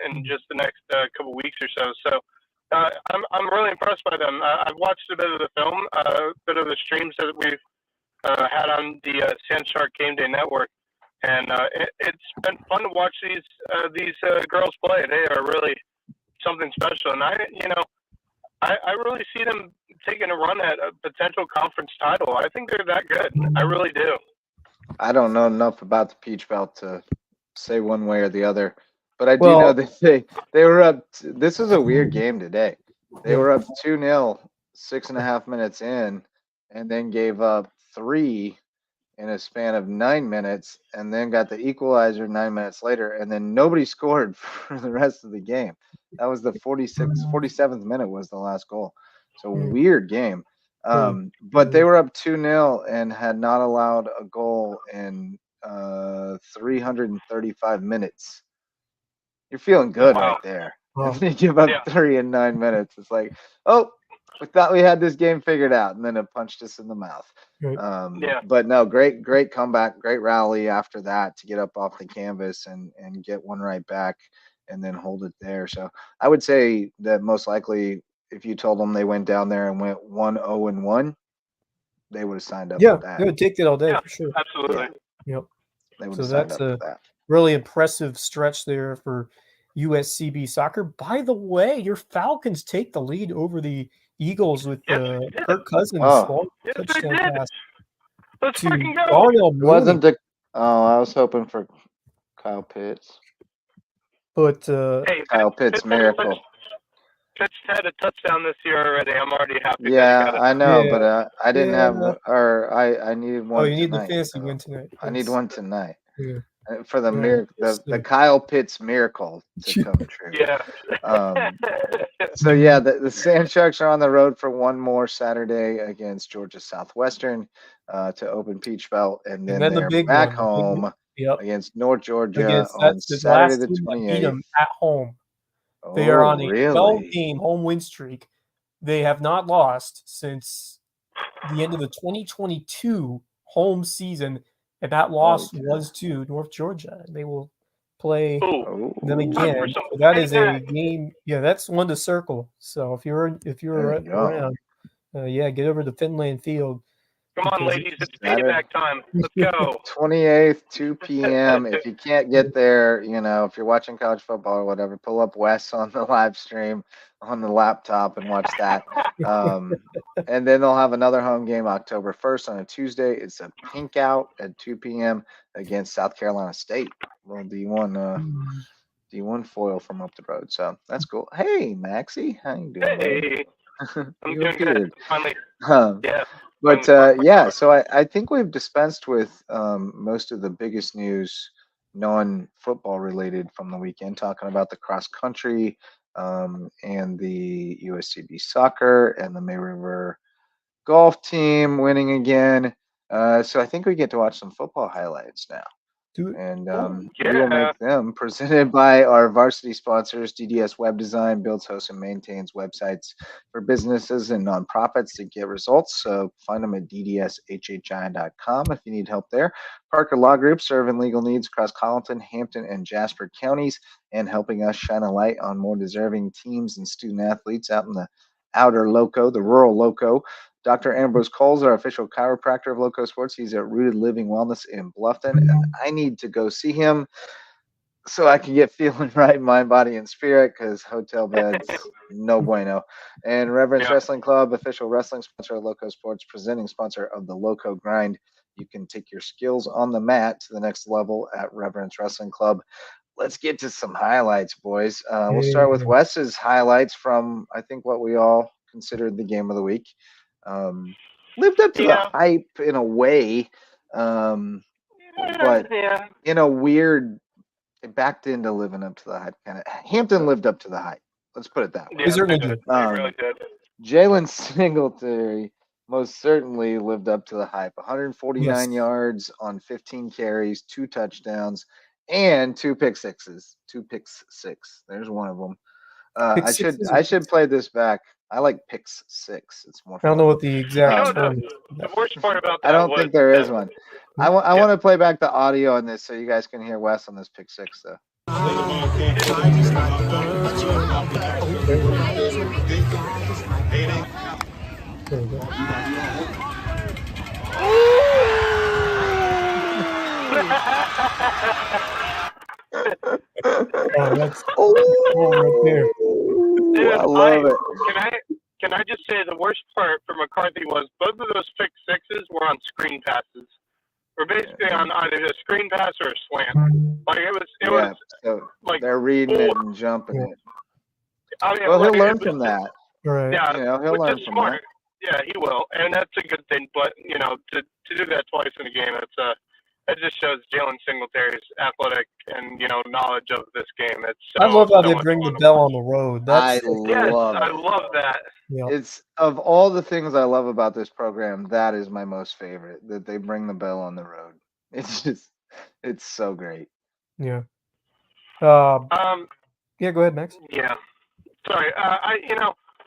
in just the next couple weeks or so. So I'm really impressed by them. I've watched a bit of the film, a bit of the streams that we've had on the Sand Shark Game Day Network, and it's been fun to watch these girls play. They are really something special, and I really see them taking a run at a potential conference title. I think they're that good. I really do. I don't know enough about the Peach Belt to say one way or the other, but I do know that they were up. This is a weird game today. They were up 2-0, 6.5 minutes in, and then gave up 3 in a span of 9 minutes, and then got the equalizer 9 minutes later, and then nobody scored for the rest of the game. That was the 47th minute was the last goal. So weird game. But they were up 2-0 and had not allowed a goal in 335 minutes. You're feeling good right there. And they give up 3 in 9 minutes. It's like, oh, we thought we had this game figured out, and then it punched us in the mouth. But no, great comeback, great rally after that to get up off the canvas and get one right back and then hold it there. So I would say that most likely if you told them they went down there and went 1-0-1, they would have signed up for that. They would take that all day for sure. Absolutely. Yep. They would have signed up for that. Really impressive stretch there for USCB soccer. By the way, your Falcons take the lead over the Eagles with Kirk Cousins touchdown pass. Let's freaking go. Wasn't the I was hoping for Kyle Pitts. But Kyle Pitts miracle. Pitts had a touchdown this year already. I'm already happy. Yeah, I know, but I didn't have, or I needed one. Oh, you need tonight, the fantasy win tonight. I need one tonight. Yeah. For the miracle, the Kyle Pitts miracle to come true. Yeah. So yeah, the Sand Sharks are on the road for one more Saturday against Georgia Southwestern to open Peach Belt, and then they're the big back one. home Yep. against North Georgia on Saturday the 28th. At home. They are on a 12-game home win streak. They have not lost since the end of the 2022 home season, and that loss was to North Georgia. They will play them again. So that is a game. Yeah, that's one to circle. So if you're around, get over to Finland Field. Come on, ladies, it's payback time. Let's go. 28th, 2 p.m. If you can't get there, if you're watching college football or whatever, pull up Wes on the live stream on the laptop and watch that. And then they'll have another home game October 1st on a Tuesday. It's a pink out at 2 p.m. against South Carolina State. Well, D1 foil from up the road. So that's cool. Hey, Maxie, how you doing? Hey. I'm doing good. Finally. Yeah. But so I think we've dispensed with most of the biggest news, non-football related from the weekend, talking about the cross country and the USCB soccer and the May River golf team winning again. So I think we get to watch some football highlights now. And we will make them presented by our varsity sponsors. DDS Web Design builds, hosts, and maintains websites for businesses and nonprofits to get results. So find them at ddshhi.com if you need help there. Parker Law Group, serving legal needs across Colleton, Hampton, and Jasper counties, and helping us shine a light on more deserving teams and student athletes out in the outer Lowco, the rural Lowco. Dr. Ambrose Coles, our official chiropractor of LowcoSports. He's at Rooted Living Wellness in Bluffton, and I need to go see him so I can get feeling right, mind, body, and spirit, because hotel beds, no bueno. And Reverence Wrestling Club, official wrestling sponsor of LowcoSports, presenting sponsor of the Lowco Grind. You can take your skills on the mat to the next level at Reverence Wrestling Club. Let's get to some highlights, boys. We'll start with Wes's highlights from, I think, what we all considered the game of the week. Lived up to the hype in a way, but in a weird, it backed into living up to the hype. Kind of Hampton lived up to the hype. Let's put it that way. They certainly did. Really did. Jalen Singletary most certainly lived up to the hype. 149 yards on 15 carries, 2 touchdowns, and 2 pick sixes. 2 picks six. There's one of them. Pick I sixes. should play this back. I like picks six. It's more I don't fun. know what the exact You know, term is. the worst part about that I don't was think there is that- one. I want to play back the audio on this so you guys can hear Wes on this pick six though. There we go. Oh, that's right there. Dude, I love it. Can I just say the worst part for McCarthy was both of those pick sixes were on screen passes. We're basically on either a screen pass or a slant. Like it was So like they're reading it and jumping it. I mean, Well, like, he'll learn it was from that. Right. Yeah, You know, he'll which learn is from smart. Yeah, he will, and that's a good thing. But you know, to do that twice in a game, it just shows Jalen Singletary's athletic and knowledge of this game. It's I love how so they much bring the fun to bell watch. on the road. I That's love I it. love that. yeah. It's of all the things I love about this program, that is my most favorite. That they bring the bell on the road. It's so great. Yeah. Um, Yeah. Go ahead, Max. yeah. Sorry,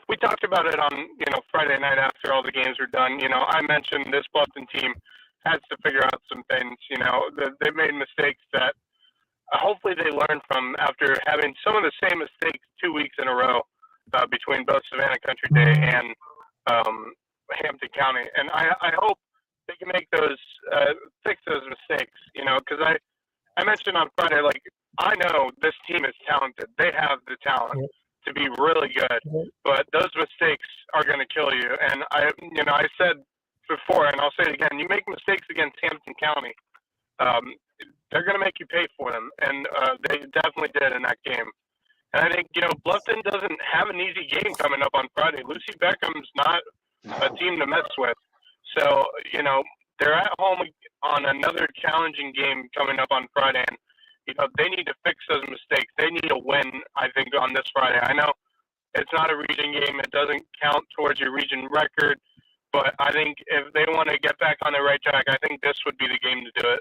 we talked about it on Friday night after all the games were done. I mentioned this Boston team has to figure out some things. They made mistakes that hopefully they learn from after having some of the same mistakes 2 weeks in a row between both Savannah Country Day and Hampton County. And I hope they can make those fix those mistakes. Because I mentioned on Friday, like, I know this team is talented. They have the talent to be really good, but those mistakes are going to kill you. And I said before, and I'll say it again: you make mistakes against Hampton County, they're going to make you pay for them, and they definitely did in that game. And I think Bluffton doesn't have an easy game coming up on Friday. Lucy Beckham's not a team to mess with, so they're at home on another challenging game coming up on Friday. And, they need to fix those mistakes. They need to win, I think, on this Friday. I know it's not a region game. It doesn't count towards your region record. But I think if they want to get back on the right track, I think this would be the game to do it.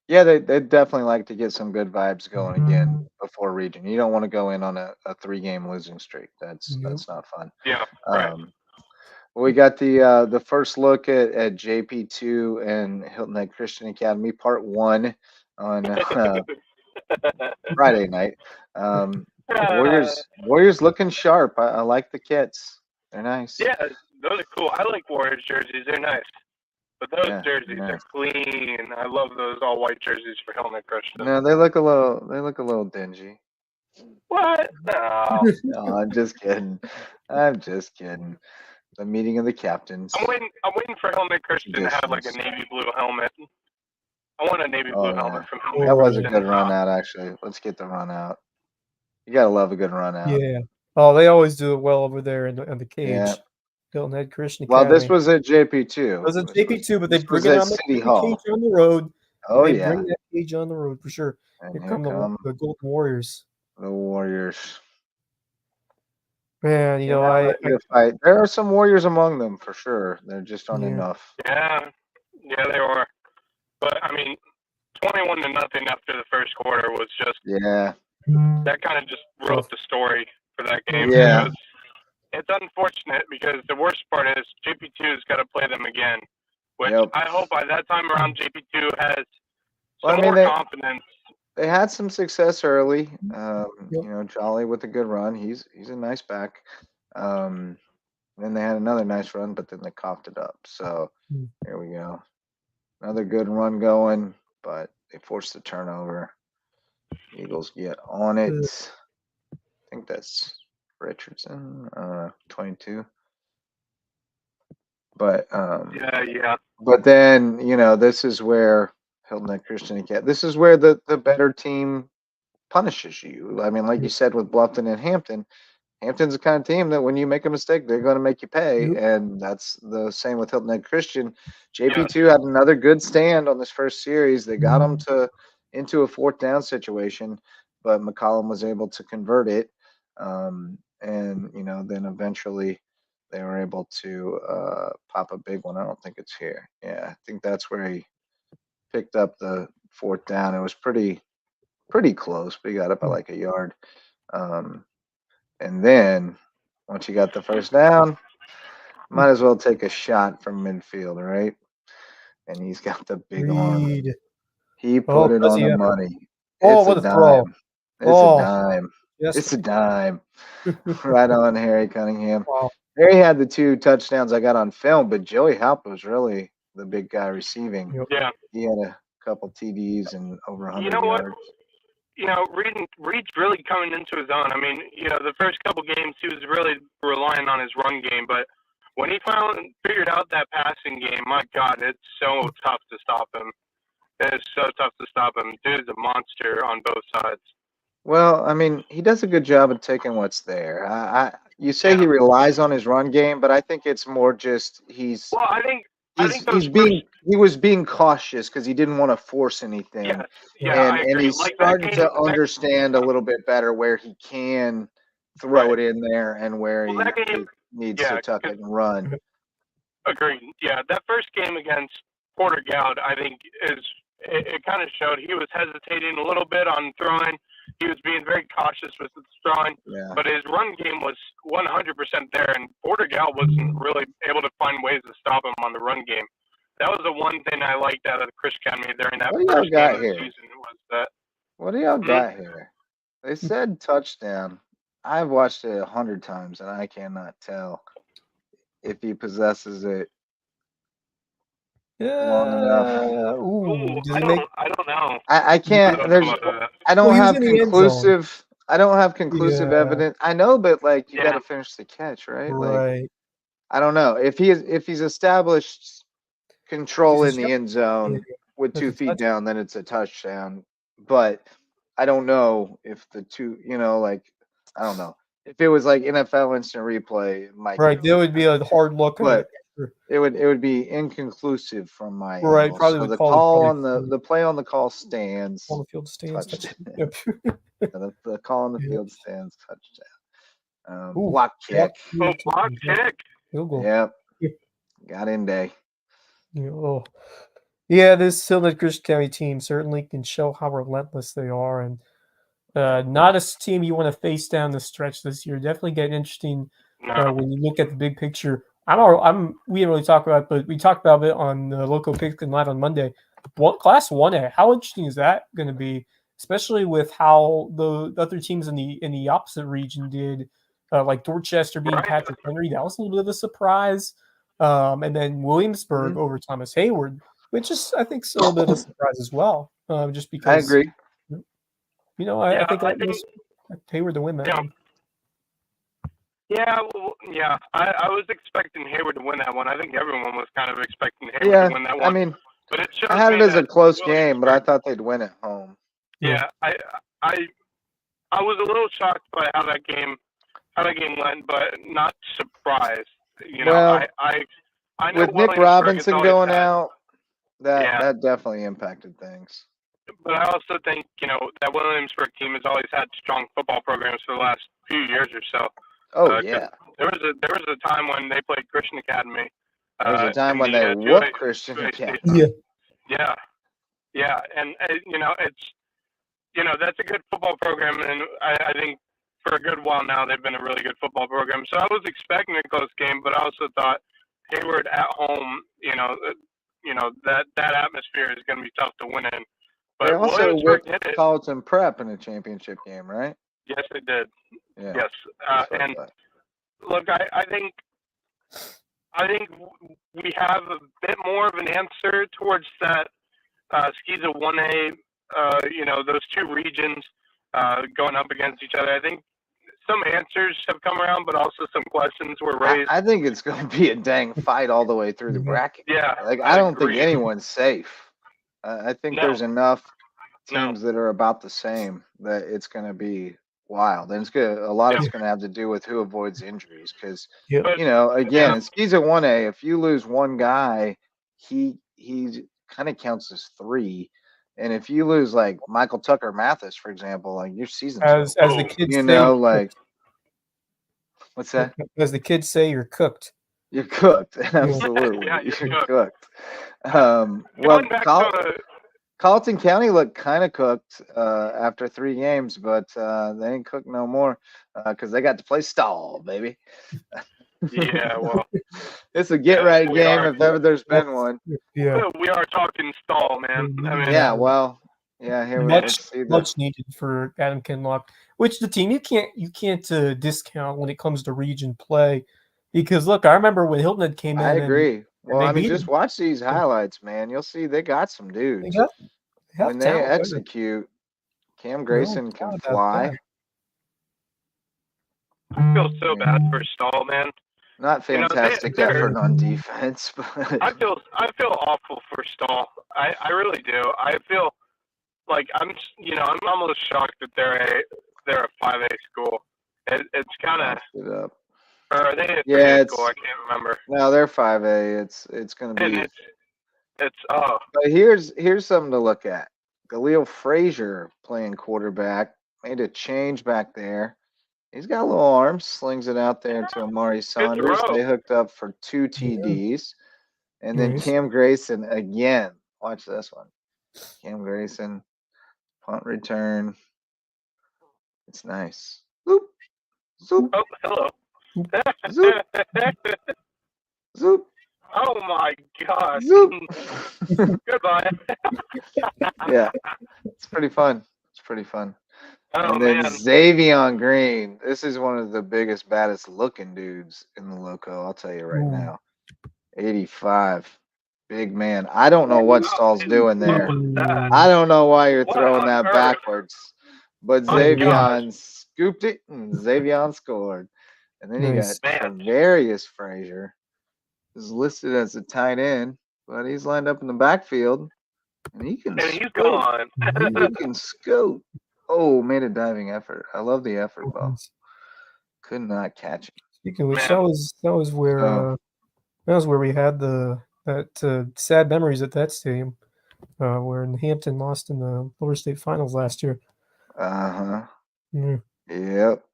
Yeah, they definitely like to get some good vibes going again before region. You don't want to go in on a 3-game losing streak. That's not fun. Yeah, right. We got the first look at JP2 and Hilton Head Christian Academy, part 1 on Friday night. Warriors looking sharp. I like the kits. They're nice. Yeah, those are cool. I like Warriors jerseys. They're nice. But those jerseys are clean. I love those all white jerseys for Hilton Head Christian. No, they look a little dingy. What? No. No, I'm just kidding. The meeting of the captains. I'm waiting for Hilton Head Christian to have like a navy blue helmet. I want a navy blue helmet from Hilton Head That was a Christian. good run out, actually. Let's get the run out. You gotta love a good run out. Yeah. Oh, they always do it well over there in the cage. Yeah. Hilton Head Christian Well, Academy. this was at JP2. It was at JP2, but they bring it at on the City Hall. cage on the road. Oh, they yeah. bring that cage on the road for sure. And Here here come the Golden Warriors. the Warriors. Man, fight. There are some Warriors among them for sure. There just aren't enough. Yeah, there are. But I mean, 21-0 after the first quarter was just that kind of just wrote the story for that game. Yeah. It's unfortunate because the worst part is JP2's got to play them again, which I hope by that time around JP2 has some more confidence. They had some success early. Jolly with a good run. He's a nice back. Then they had another nice run, but then they coughed it up. So here we go. Another good run going, but they forced the turnover. Eagles get on it. I think that's Richardson, 22. But But then this is where Hilton Head Christian Academy. This is where the better team punishes you. I mean, like you said with Bluffton and Hampton. Hampton's the kind of team that when you make a mistake, they're going to make you pay, and that's the same with Hilton Head Christian. JP2 had another good stand on this first series. They got them into a 4th down situation, but McCollum was able to convert it. And then eventually they were able to pop a big one. I don't think it's here. Yeah, I think that's where he picked up the fourth down. It was pretty close, but he got up by like a yard. And then once you got the first down, might as well take a shot from midfield, right? And he's got the big arm. Reed. He put it does on he the ever. money. Oh, It's what a a throw. dime. It's Oh. a dime. Yes. It's a dime. Right on Harry Cunningham. Wow. Harry had the 2 touchdowns I got on film, but Joey Halp was really the big guy receiving. Yep. Yeah. He had a couple TDs and over 100 You know what? yards. You know, Reed's really coming into his own. I mean, you know, the first couple games he was really relying on his run game, but when he finally figured out that passing game, my God, it's so tough to stop him. It is so tough to stop him. Dude's a monster on both sides. Well, I mean, he does a good job of taking what's there. You say he relies on his run game, but I think it's more just he's Well, I think he was being cautious because he didn't want to force anything. Yeah, and I agree. he's Like starting to that understand a little bit better where he can throw it in there and where that he game, needs to tuck it and run. Agreed. Yeah, that first game against Porter Goud, I think it kind of showed he was hesitating a little bit on throwing. He was being very cautious with his throwing, but his run game was 100% there, and Porter Goud wasn't really able to find ways to stop him on the run game. That was the one thing I liked out of the Chris Academy during that first game of the season was that. What do y'all got here? They said touchdown. I've watched it 100 times, and I cannot tell if he possesses it long enough. I don't know. I can't. I don't have conclusive. I don't have conclusive evidence. I know, but like you got to finish the catch, right? Right. Like, I don't know if he's established control in the end zone with 2 feet down, then it's a touchdown. But I don't know if the two, like I don't know if it was like NFL instant replay. It might there would be a hard look, but it would be inconclusive from my right. Probably so the call on the play on the call stands. On the field stands. Touchdown. The call on the field stands. Touchdown. Block kick. Block kick. Field goal. Yep. Got in day. Yeah, this Silver Christian County team certainly can show how relentless they are, and not a team you want to face down the stretch this year. Definitely get interesting when you look at the big picture. We didn't really talk about it, but we talked about it on the Lowco Pick and Live on Monday. Class 1A, how interesting is that going to be? Especially with how the other teams in the opposite region did, like Dorchester being Patrick Henry. That was a little bit of a surprise. And then Williamsburg over Thomas Hayward, which is, I think, a little bit of a surprise as well. Just because I agree. I think that was Hayward to win that one. Yeah, I was expecting Hayward to win that one. I think everyone was kind of expecting Hayward to win that one. I mean, but I had it as a close game, but I thought they'd win at home. Yeah, I was a little shocked by how that game went, but not surprised. I know with Nick Robinson going out, that definitely impacted things. But I also think that Williamsburg team has always had strong football programs for the last few years or so. There was a time when they played Christian Academy. There was a time when they whooped Christian Academy. Yeah, and it's that's a good football program, and I think for a good while now they've been a really good football program. So I was expecting a close game, but I also thought Hayward at home, that atmosphere is going to be tough to win in. But they also whipped Colleton Prep in a championship game, right? Yes, they did. Yeah. Yes, and look, I think we have a bit more of an answer towards that Skeeza 1A. Those two regions going up against each other. I think some answers have come around, but also some questions were raised. I think it's going to be a dang fight all the way through the bracket. Yeah, I don't think anyone's safe. I think there's enough teams that are about the same that it's going to be wild, and a lot of it's going to have to do with who avoids injuries. Because again, in Skeeza 1A, if you lose one guy, he kind of counts as 3. And if you lose like Michael Tucker Mathis, for example, like your season's as the kids say, what's that? As the kids say, you're cooked. You're cooked. Absolutely. You're cooked. Carleton County looked kind of cooked after 3 games, but they ain't cooked no more because they got to play stall, baby. Yeah, well, It's a get-right we game are. if ever there's been one. Yeah, We are talking stall, man. I mean, Yeah, well, yeah. Here let's see much needed for Adam Kinlock, which the team you can't discount when it comes to region play, because look, I remember when Hilton had came in. I agree. Well, they I mean, beat just them. watch these highlights, man. You'll see they got some They dudes. have When they talent there. execute, Cam No Grayson doubt can about fly. that. I feel so bad for stall, man. Not fantastic effort on defense, but I feel awful for stall. I really do. I feel like I'm almost shocked that they're a 5A school. It's kind of, or are they a 3A school? I can't remember. No, they're 5A. It's going to be. And it's oh. But here's something to look at. Khalil Frazier playing quarterback made a change back there. He's got little arms, slings it out there to Amari Saunders. They hooked up for 2 TDs. And then Cam Grayson again. Watch this one. Cam Grayson, punt return. It's nice. Zoop. Zoop. Oh, hello. Zoop. Zoop. Oh my God. Zoop. Goodbye. Yeah. It's pretty fun. It's pretty fun. Oh, and then man. Xavion Green. This is one of the biggest, baddest looking dudes in the Loco. I'll tell you right now. 85. Big man. I don't know what Stall's doing there. I don't know why you're throwing that backwards. But Xavion scooped it and Xavion scored. And then you got Travarius Frazier, who's listed as a tight end, but he's lined up in the backfield. And he can he's gone. He can scoot. Oh, made a diving effort. I love the effort, ball. Could not catch it. Speaking of which, that was where we had that sad memories at that stadium, where Hampton lost in the Lower State Finals last year. Yep.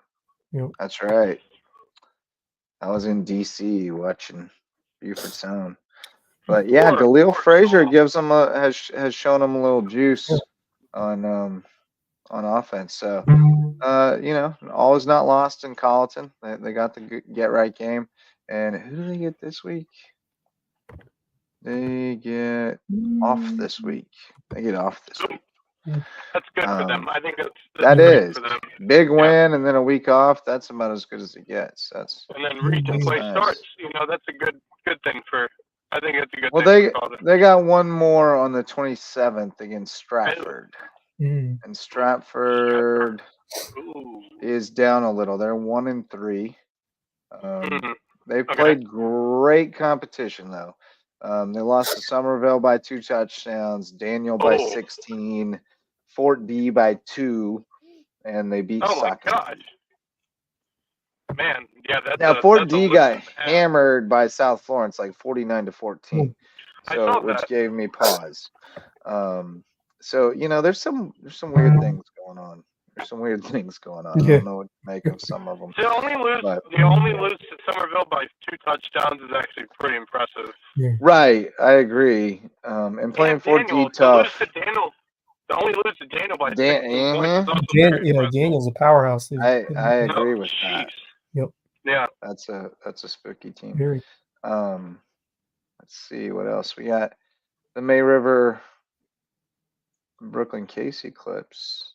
That's right. I was in DC watching Beaufort Sound. But yeah, Khalil Frazier gives them has shown them a little juice on offense. So all is not lost in Colleton. They got the get right game. And who do they get this week? They get off this week. They get off this week. That's good for them. I think that is for them. Big win and then a week off. That's about as good as it gets. And then region play starts. That's a good thing for. I think it's a good thing. Well, they got one more on the 27th against Stratford. And Stratford is down a little. They're 1-3. They've played great competition though. They lost to Somerville by 2 touchdowns, Daniel by 16, Fort D by 2, and they beat Socket. Oh my gosh. Man, yeah, now Fort D got hammered by South Florence like 49-14. So which gave me pause. So there's some weird things going on. There's some weird things going on. I don't know what to make of some of them. They only lose to Somerville by 2 touchdowns is actually pretty impressive. Right, I agree. And playing Fort D tough. They only lose to Daniel by 16 points. Daniel's a powerhouse. I agree with that. Yep. Yeah. That's a spooky team. Very. Let's see what else we got. The May River Brooklyn Casey clips.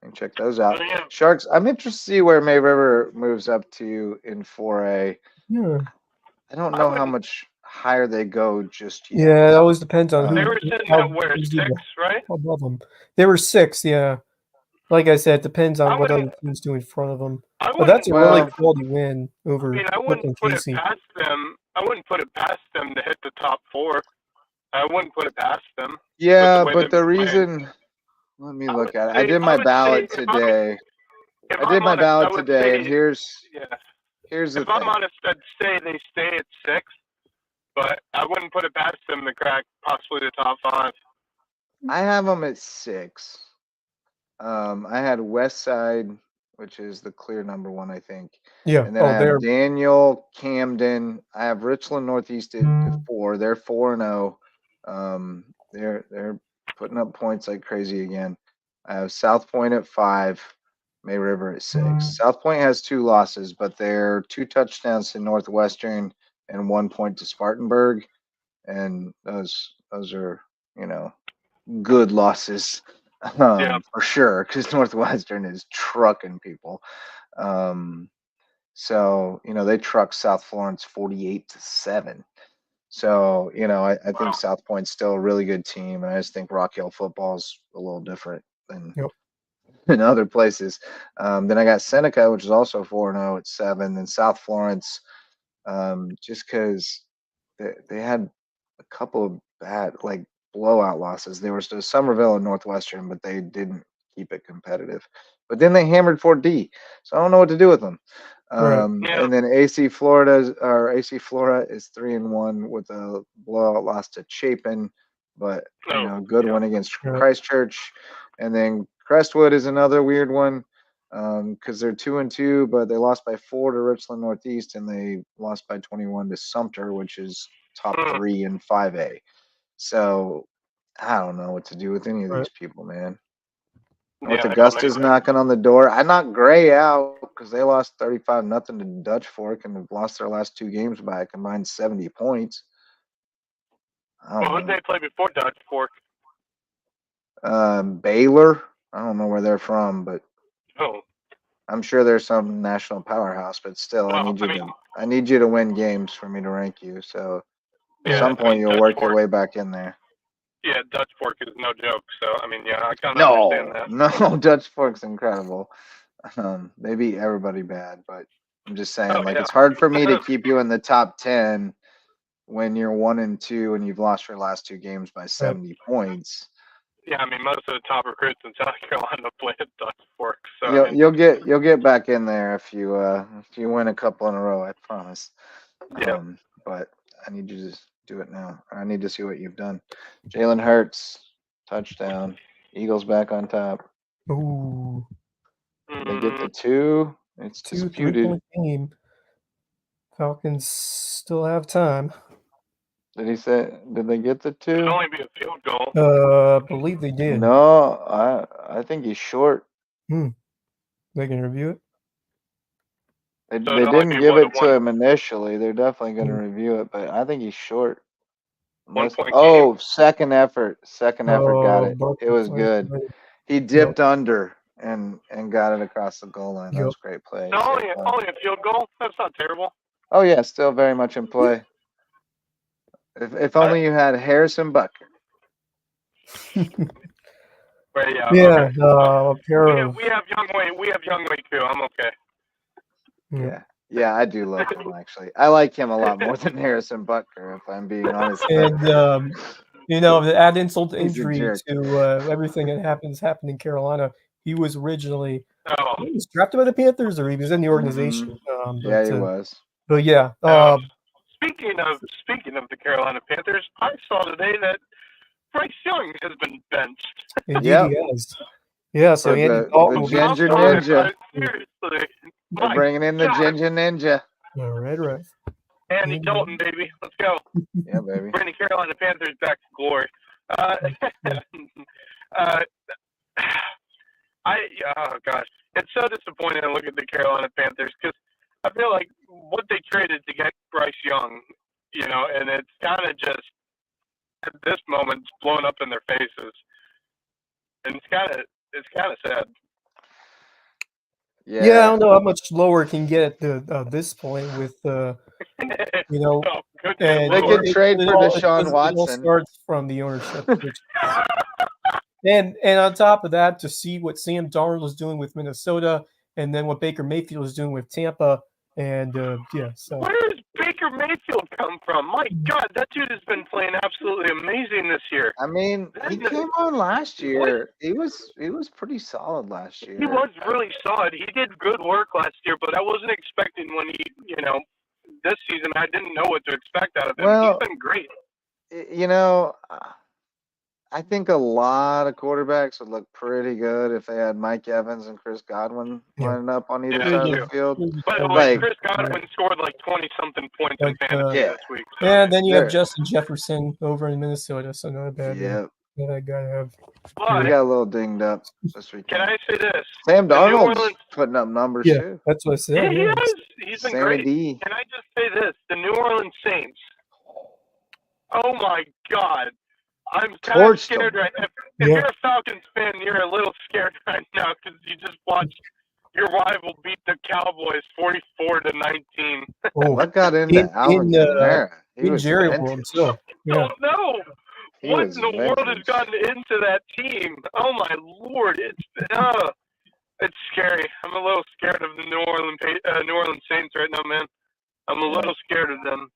And check those out. Sharks. I'm interested to see where May River moves up to in 4A. Yeah. I don't know how much higher they go just yet. Yeah, it always depends on who. They were sitting at where, 6, right? Above them. They were 6, yeah. Like I said, it depends on what other teams do in front of them. But that's a really quality win over Brooklyn Casey. I wouldn't put it past them to hit the top 4. I wouldn't put it past them. Yeah, but the reason. Let me look at it. I did my ballot today. And here's the thing. If I'm honest, I'd say they stay at 6, but I wouldn't put it past them to crack possibly the top 5. I have them at 6. I had West Side, which is the clear number 1, I think. Yeah. And then I have Daniel, Camden. I have Richland Northeast at 4. They're 4-0. They're putting up points like crazy again. I have South Point at 5, May River at 6. South Point has 2 losses, but they're 2 touchdowns to Northwestern and 1 point to Spartanburg, and those are good losses for sure, because Northwestern is trucking people. So they trucked South Florence 48-7. So I think South Point's still a really good team, and I just think Rock Hill football's a little different than in other places. Then I got Seneca, which is also 4-0 at 7. Then South Florence, just because they had a couple of bad blowout losses. They were still Somerville and Northwestern, but they didn't keep it competitive. But then they hammered Fort D, so I don't know what to do with them. And then AC Flora is 3-1 with a blowout loss to Chapin, but good one against Christchurch. And then Crestwood is another weird one because they're 2-2, but they lost by 4 to Richland Northeast, and they lost by 21 to Sumter, which is top 3 in 5A. So I don't know what to do with any of these people, man. North Augusta's knocking on the door. I knocked Gray out because they lost 35-0 to Dutch Fork and have lost their last 2 games by a combined 70 points. Who did they play before Dutch Fork? Baylor. I don't know where they're from, but I'm sure there's some national powerhouse. But still, I need you to win games for me to rank you. So at some point, you'll work your way back in there. Yeah, Dutch Fork is no joke. So, I kind of understand that. No, Dutch Fork's incredible. They beat everybody bad, but I'm just saying, it's hard for me to keep you in the top 10 when you're 1-2 and you've lost your last 2 games by 70 points. Yeah, most of the top recruits in South Carolina play at Dutch Fork. So you'll get back in there if you win a couple in a row. I promise. Yeah. But I need you to do it now. I need to see what you've done. Jalen Hurts, touchdown. Eagles back on top. Ooh. They get to 2. It's 2 disputed. 3-point game. Falcons still have time. Did he say? Did they get the 2? It'd only be a field goal. I believe they did. No, I think he's short. They can review it. They didn't give it to him initially. They're definitely going to review it, but I think he's short. 1 point game. Second effort. Got it. It was good. He dipped under and got it across the goal line. That was a great play. So only a field goal? That's not terrible. Oh, yeah, still very much in play. If only you had Harrison Butker. Right, yeah. Yeah, okay. We have Young Wei too. I'm okay. Yeah, I do love him actually. I like him a lot more than Harrison Butker, if I'm being honest. And to add insult to injury to everything that happened in Carolina, he was originally he was drafted by the Panthers, or he was in the organization. He was. But yeah. Speaking of the Carolina Panthers, I saw today that Bryce Young has been benched. Indeed, he has. Yeah, so the Ginger Ninja. Seriously. They're bringing in the Ginger Ninja. All right. Andy Dalton, baby. Let's go. Yeah, baby. Bring the Carolina Panthers back to glory. Oh, gosh. It's so disappointing to look at the Carolina Panthers because I feel like what they traded to get Bryce Young, and it's kind of just at this moment it's blown up in their faces, and it's kind of sad. Yeah, I don't know how much lower it can get at this point with and they could trade for Deshaun Watson. It all starts from the ownership. And on top of that, to see what Sam Darnold is doing with Minnesota, and then what Baker Mayfield is doing with Tampa, and so where does Baker Mayfield come from? My God, that dude has been playing absolutely amazing this year. He came on last year. He was pretty solid last year. He was really solid. He did good work last year, but I wasn't expecting when he, this season I didn't know what to expect out of him. Well, he's been great. I think a lot of quarterbacks would look pretty good if they had Mike Evans and Chris Godwin lining up on either side of the field. But Chris Godwin scored 20-something points in fantasy this week. So. And then you have Justin Jefferson over in Minnesota, so not bad. Yeah, that I gotta have. He But got a little dinged up this weekend. can I say this? Sam The New Darnold's Orleans- putting up numbers Yeah, too. that's what I said. Yeah, he Yeah, is. He's been Sammy great. D. Can I just say this? The New Orleans Saints. Oh my God. I'm kind of Torched scared them. right now. If Yeah. you're a Falcons fan, you're a little scared right now because you just watched your rival beat the Cowboys 44-19. Oh, What got into Alvin Kamara? He in was Jerry vintage. will himself. Yeah. Don't know. He What was in the world has vintage. gotten into that team? Oh my Lord! It's scary. I'm a little scared of the New Orleans Saints right now, man. I'm a little scared of them.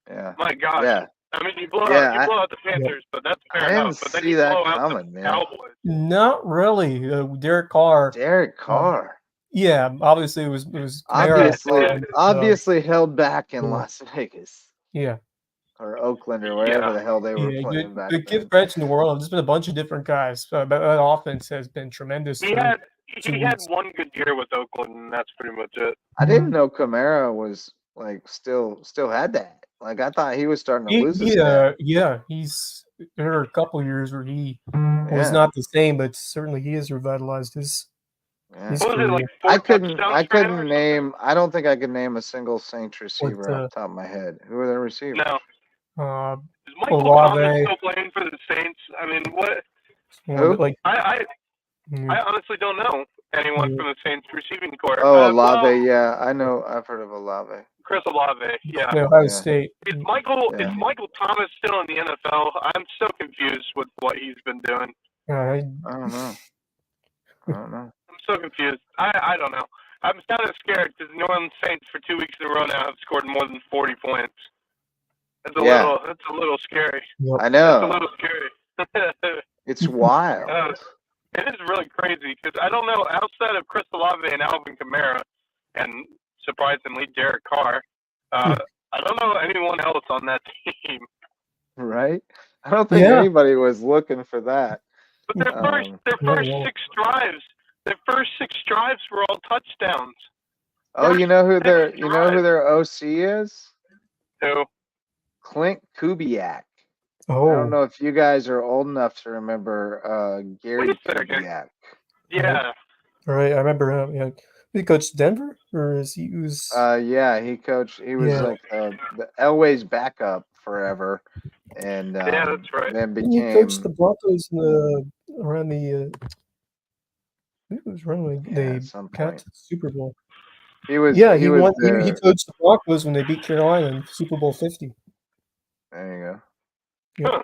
Yeah. My gosh. Yeah. I mean, you blow Yeah, out the Panthers, but that's fair I didn't enough. But then see you that blow out coming, the man. Cowboys. Not really. Derek Carr. Derek Carr. Yeah, obviously it was Kamara. Obviously held back in yeah. Las Vegas Yeah. or Oakland or wherever the hell they were playing back But then. give credit to New Orleans. There's been a bunch of different guys. But that offense has been tremendous. He had one good year with Oakland, and that's pretty much it. I didn't know Kamara was like still had that. Like I thought he was starting to lose his step. There are a couple years where he was not the same, but certainly he has revitalized his Yeah. his What was it, career. like 4 I touchdowns for him couldn't or name. I don't think I could name a single Saints receiver What, off the top of my head. Who are their receivers? No. Uh, Is Michael Olave. Thomas still playing for the Saints? I mean, what? Who? Like I honestly don't know anyone from the Saints receiving corps. Oh, Olave. Well, yeah, I know. I've heard of Olave. Chris Olave. Yeah. Ohio Yeah. State. Is Michael Yeah. Thomas still in the NFL? I'm so confused with what he's been doing. I don't know. I'm so confused. I don't know. I'm kind of scared because New Orleans Saints for 2 weeks in a row now have scored more than 40 points. That's a little scary. I It's a know. little scary. It's wild. It is really crazy because I don't know, outside of Chris Olave and Alvin Kamara, and surprisingly Derek Carr, I don't know anyone else on that team. Right? I don't think anybody was looking for that. But their first six drives were all touchdowns. Oh, you know who their OC is? Who? Clint Kubiak. Oh. I don't know if you guys are old enough to remember Gary Wait a second. Kubiak. Yeah. All right, I remember him. Yeah. He coached Denver, or is he was? Yeah, he coached. He was like the Elway's backup forever, and yeah, that's right. then He became. coached the Broncos around the. I think it was around they got to the Super Bowl. He was. Yeah, he won. was He coached the Broncos when they beat Carolina in Super Bowl 50. There you go. Yeah.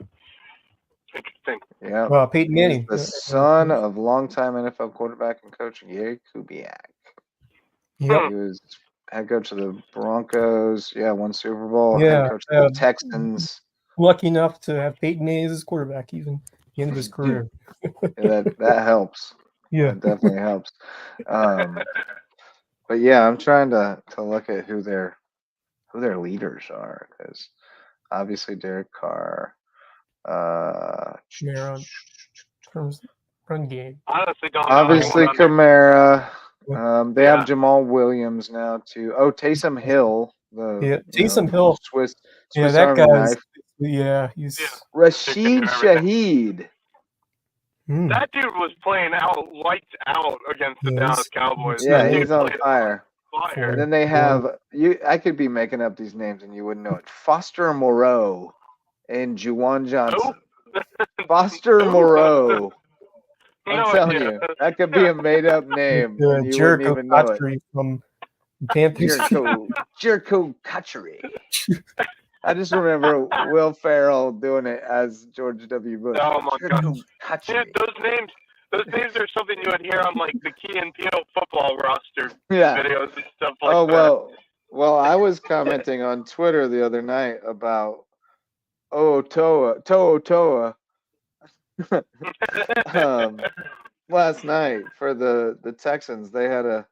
Interesting. Yeah. Peyton Manning, He's the son of longtime NFL quarterback and coach Gary Kubiak. Yep. He was head coach of the Broncos. Yeah, won Super Bowl. Yeah, Head coach of the Texans. Lucky enough to have Peyton Manning as his quarterback, even at the end of his career. Yeah, that helps. Yeah, that definitely helps. But yeah, I'm trying to look at who their leaders are, because obviously Derek Carr. Kamara in terms of run game. Honestly, don't Obviously know Kamara. They have Jamal Williams now too. Oh, Taysom Hill. Taysom Hill. Swiss that Army guy's. knife. Yeah, he's. Rashid Shaheed. That dude was playing lights out against the Dallas Cowboys. Yeah, he's on fire. Fire. And then they have I could be making up these names and you wouldn't know it. Foster Moreau and Juwan Johnson. Foster Moreau. I'm telling you, that could be a made up name. You wouldn't even know it. From Panthers. Jericho Cotchery. I just remember Will Ferrell doing it as George W. Bush. Oh my God! Yeah, those names are something you would hear on like the Key and Peele football roster videos and stuff like that. Well, I was commenting on Twitter the other night about Toa. Last night for the Texans, they had a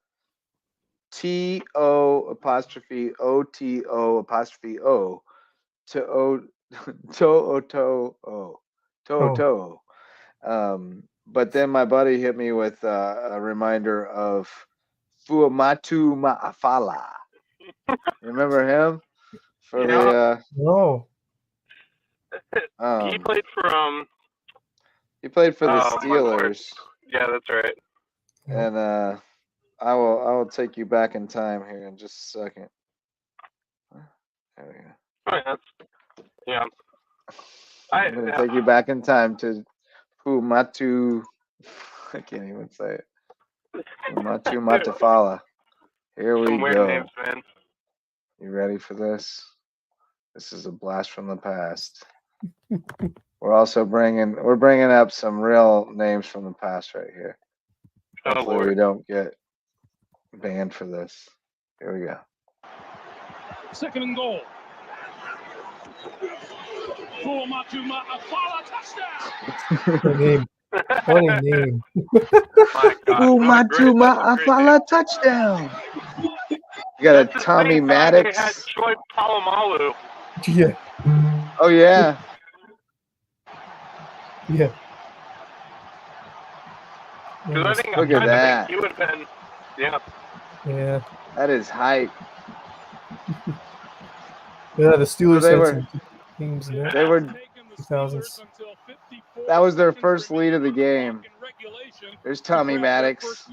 TO''OTO''O to but then my buddy hit me with a reminder of Fuamatu Ma'afala. Remember him? For no. the he played for He played for the Oh, my Lord. Steelers. Yeah, that's right. And I will take you back in time here in just a second. There we go. Oh, yeah. I'm going to take you back in time to Matu. I can't even say it. Matu Matafala. Here we Some weird go. names, man. You ready for this? This is a blast from the past. We're bringing up some real names from the past right here. Oh, Hopefully Lord. we don't get banned for this. Here we go. 2nd and goal. Touchdown. Funny name. My God. Matuma Afala touchdown. You got a Tommy Maddox. Had Troy Polamalu. Yeah. Oh yeah. Yeah. Look at that. He would have been. Yeah. Yeah. That is hype. Yeah, the Steelers So had some teams in they were 2000s. That was their first lead of the game. There's Tommy Maddox,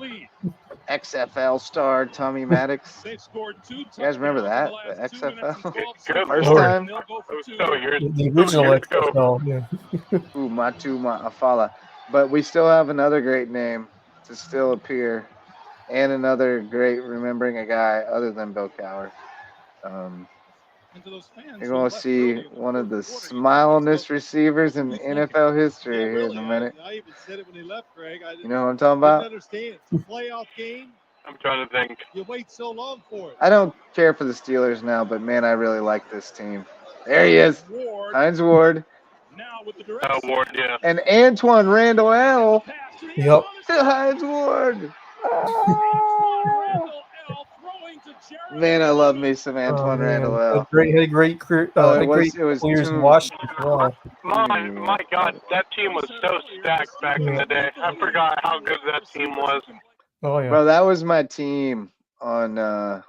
XFL star Tommy Maddox. You guys remember that? The XFL? First time? The original XFL, yeah. Matuma Afala. But we still have another great name to still appear, and another great remembering a guy other than Bill Cowher. You're going to see one of the smilingest receivers in NFL history here in a minute. You know what I'm talking about? I'm trying to think. You wait so long for it. I don't care for the Steelers now, but man, I really like this team. There he is, Hines Ward. Oh, Ward, yeah. And Antoine Randall L. Yep. To Hines Ward. Man, I love me some Antoine Randall L. Had a great career. It was years in Washington as well. My God, that team was so stacked back in the day. I forgot how good that team was. Oh yeah, bro, that was my team on the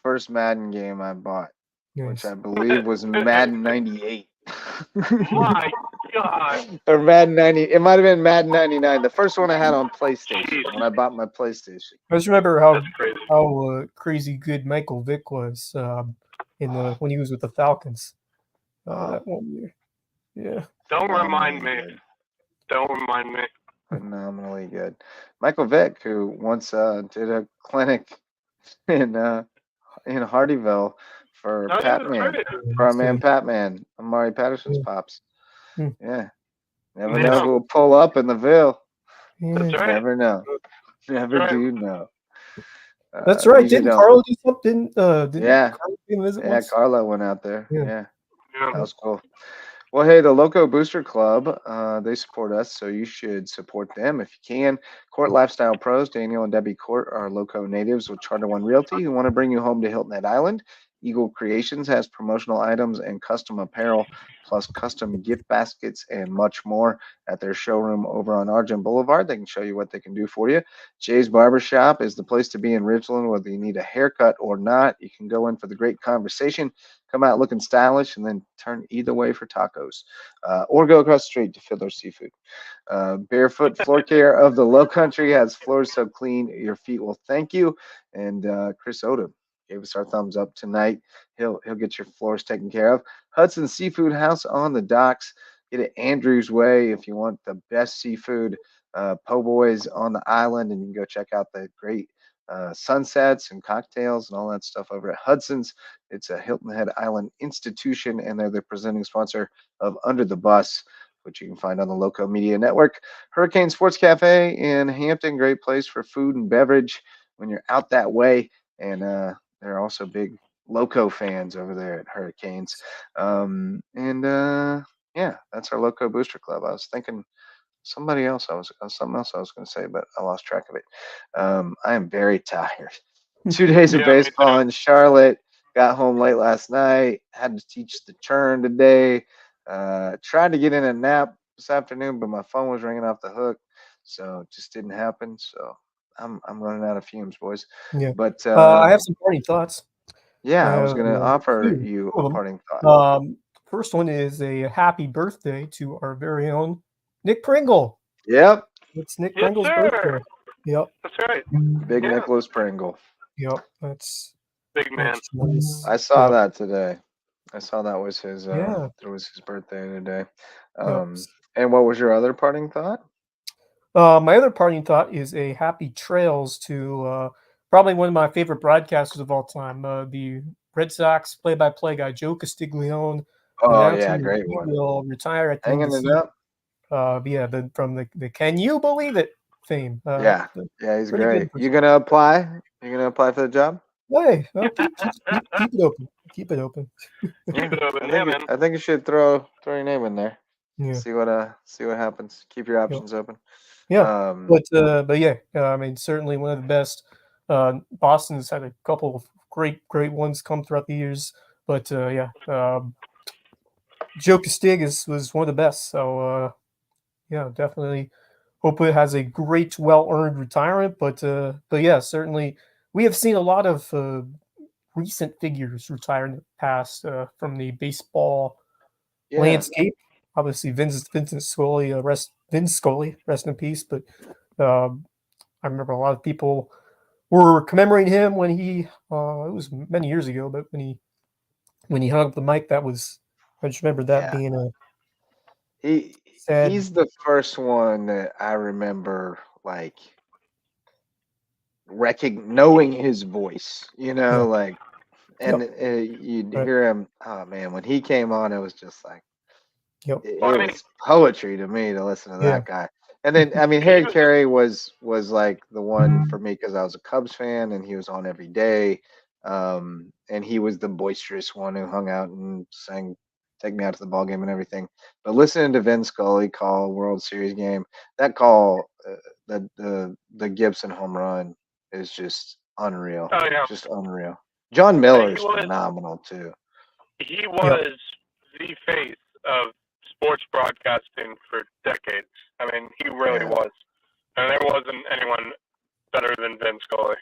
first Madden game I bought, which I believe was Madden 98. My God. Or Madden 90. It might have been Madden 99. The first one I had on PlayStation when I bought my PlayStation. I just remember how crazy good Michael Vick was when he was with the Falcons that 1 year. Yeah. Don't remind me. Don't remind me. Phenomenally good. Michael Vick, who once did a clinic in Hardyville for for our man Patman, Amari Patterson's pops. Yeah. Never know who will pull up in the Ville. That's right. Never know. Never do know. That's right. Didn't Carlo do something? Yeah. Carlo went out there. Yeah. That was cool. Well, hey, the Lowco Booster Club, they support us, so you should support them if you can. Court Lifestyle Pros, Daniel and Debbie Court, are Lowco natives with Charter One Realty who want to bring you home to Hilton Head Island. Eagle Creations has promotional items and custom apparel, plus custom gift baskets and much more at their showroom over on Argent Boulevard. They can show you what they can do for you. Jay's Barbershop is the place to be in Ridgeland, whether you need a haircut or not. You can go in for the great conversation, come out looking stylish, and then turn either way for tacos. Or go across the street to Fiddler Seafood. Barefoot Floor Care of the Low Country has floors so clean your feet will thank you. And Chris Odom gave us our thumbs up tonight. He'll get your floors taken care of. Hudson Seafood House on the docks. Get it Andrews Way if you want the best seafood. Po' boys on the island, and you can go check out the great sunsets and cocktails and all that stuff over at Hudson's. It's a Hilton Head Island institution, and they're the presenting sponsor of Under the Bus, which you can find on the Lowco Media Network. Hurricane Sports Cafe in Hampton, great place for food and beverage when you're out that way. And they're also big Lowco fans over there at Hurricanes. Yeah, that's our Lowco Booster Club. I was thinking something else I was going to say, but I lost track of it. I am very tired. 2 days of baseball in Charlotte. Got home late last night. Had to teach the churn today. Tried to get in a nap this afternoon, but my phone was ringing off the hook, so it just didn't happen. So I'm running out of fumes, boys. Yeah. But I have some parting thoughts. Yeah, I was going to offer you a parting thought. First one is a happy birthday to our very own Nick Pringle. Yep. It's Nick Yes, Pringle's sir. birthday. Yep. That's right. Big Yeah. Nicholas Pringle. Yep. That's Big man. nice. I saw Yep. that today. I saw that was his. Yeah. It was his birthday today. Yep. And what was your other parting thought? My other parting thought is a happy trails to probably one of my favorite broadcasters of all time, the Red Sox play-by-play guy, Joe Castiglione. Oh yeah, announcing that great he one. will retire at the end Hanging of the it season. up. From the Can You Believe It fame. Yeah, he's pretty great. good for You gonna apply? You gonna apply for the job? Hey, well, keep it open. Keep it open. Keep it open. Yeah, man. I think you should throw your name in there. Yeah. See what happens. Keep your options open. Yeah. But yeah, I mean, certainly one of the best. Boston's had a couple of great ones come throughout the years. But Joe Castig was one of the best. So yeah, definitely hope it has a great, well-earned retirement. But yeah, certainly we have seen a lot of recent figures retire in the past from the baseball landscape. Obviously, Vincent Scully, Vince Scully, rest in peace. But I remember a lot of people were commemorating him when he it was many years ago, but when he hung up the mic, I just remember that being a sad. He's the first one that I remember like knowing his voice, like, and you'd hear him. Oh man, when he came on, it was just like it was poetry to me to listen to that guy. And then I mean, Harry Carey was like the one for me because I was a Cubs fan and he was on every day, and he was the boisterous one who hung out and sang "Take Me Out to the Ball Game" and everything. But listening to Vin Scully call a World Series game, that call, the Gibson home run is just unreal. Oh, yeah. Just unreal. John Miller is phenomenal too. He was the face of sports broadcasting for decades. I mean, he really was. And there wasn't anyone better than Vin Scully.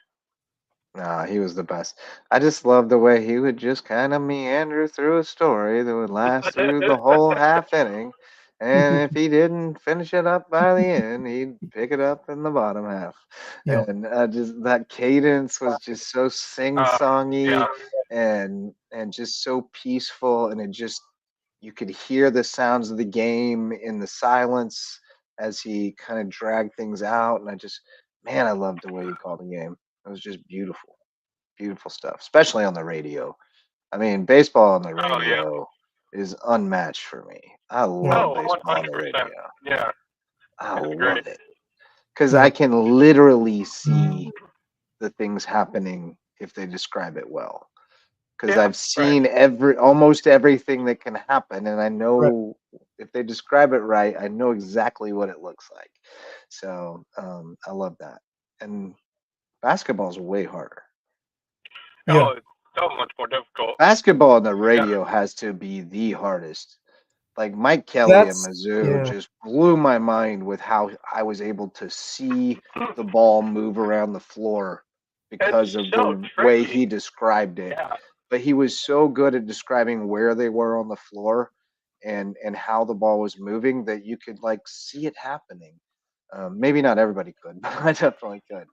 Nah, he was the best. I just love the way he would just kind of meander through a story that would last through the whole half inning. And if he didn't finish it up by the end, he'd pick it up in the bottom half. And just that cadence was just so sing-songy and just so peaceful. And you could hear the sounds of the game in the silence as he kind of dragged things out. And I loved the way he called the game. It was just beautiful, beautiful stuff, especially on the radio. I mean, baseball on the radio is unmatched for me. I love baseball 100%. on the radio. Yeah, I love it because I can literally see the things happening if they describe it well. Because I've seen almost everything that can happen, and I know if they describe it right, I know exactly what it looks like. So I love that. And basketball is way harder. Oh, it's so much more difficult. Basketball on the radio has to be the hardest. Like Mike Kelly at Mizzou just blew my mind with how I was able to see the ball move around the floor because of the way he described it. Yeah. But he was so good at describing where they were on the floor and how the ball was moving that you could like see it happening. Maybe not everybody could, but I definitely could.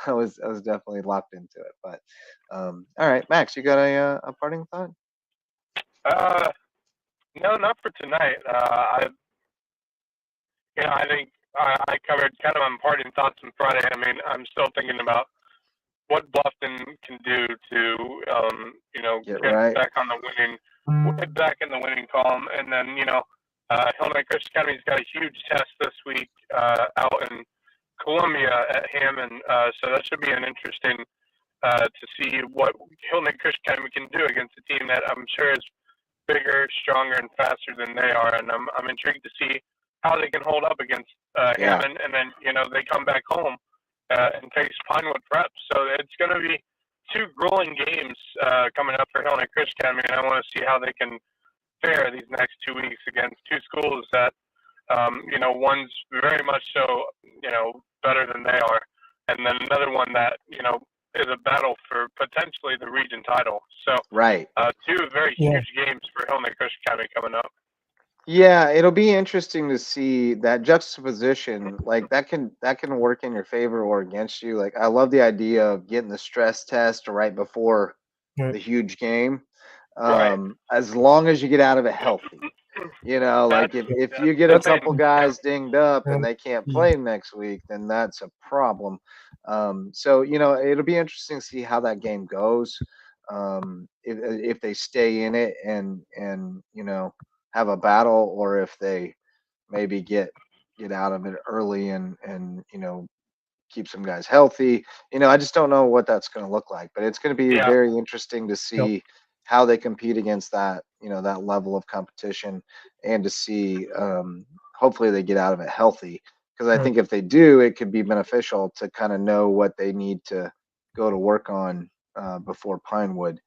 I was definitely locked into it. But all right, Max, you got a parting thought? No, not for tonight. I think I covered kind of my parting thoughts on Friday. I mean, I'm still thinking about what Boston can do to, get back on the back in the winning column, and then Hillman Christian Academy's got a huge test this week out in Columbia at Hammond, so that should be an interesting to see what Hillman Christian Academy can do against a team that I'm sure is bigger, stronger, and faster than they are, and I'm intrigued to see how they can hold up against Hammond, and then they come back home and face Pinewood Prep. So it's going to be two grueling games coming up for Hillman Christian Academy, and I want to see how they can fare these next 2 weeks against two schools that one's very much so better than they are, and then another one that is a battle for potentially the region title. So two very huge games for Hillman Christian Academy coming up. Yeah, it'll be interesting to see that juxtaposition. Like that can work in your favor or against you. Like I love the idea of getting the stress test right before Right. the huge game. Right. As long as you get out of it healthy. Like if you get a That's the couple thing. guys dinged up and Right. they can't play next week, then that's a problem. So it'll be interesting to see how that game goes. If they stay in it and have a battle, or if they maybe get out of it early and keep some guys healthy. I just don't know what that's going to look like, but it's going to be Yeah. very interesting to Yep. see how they compete against that, that level of competition, and to see, hopefully they get out of it healthy. Because I Right. think if they do, it could be beneficial to kind of know what they need to go to work on before Pinewood.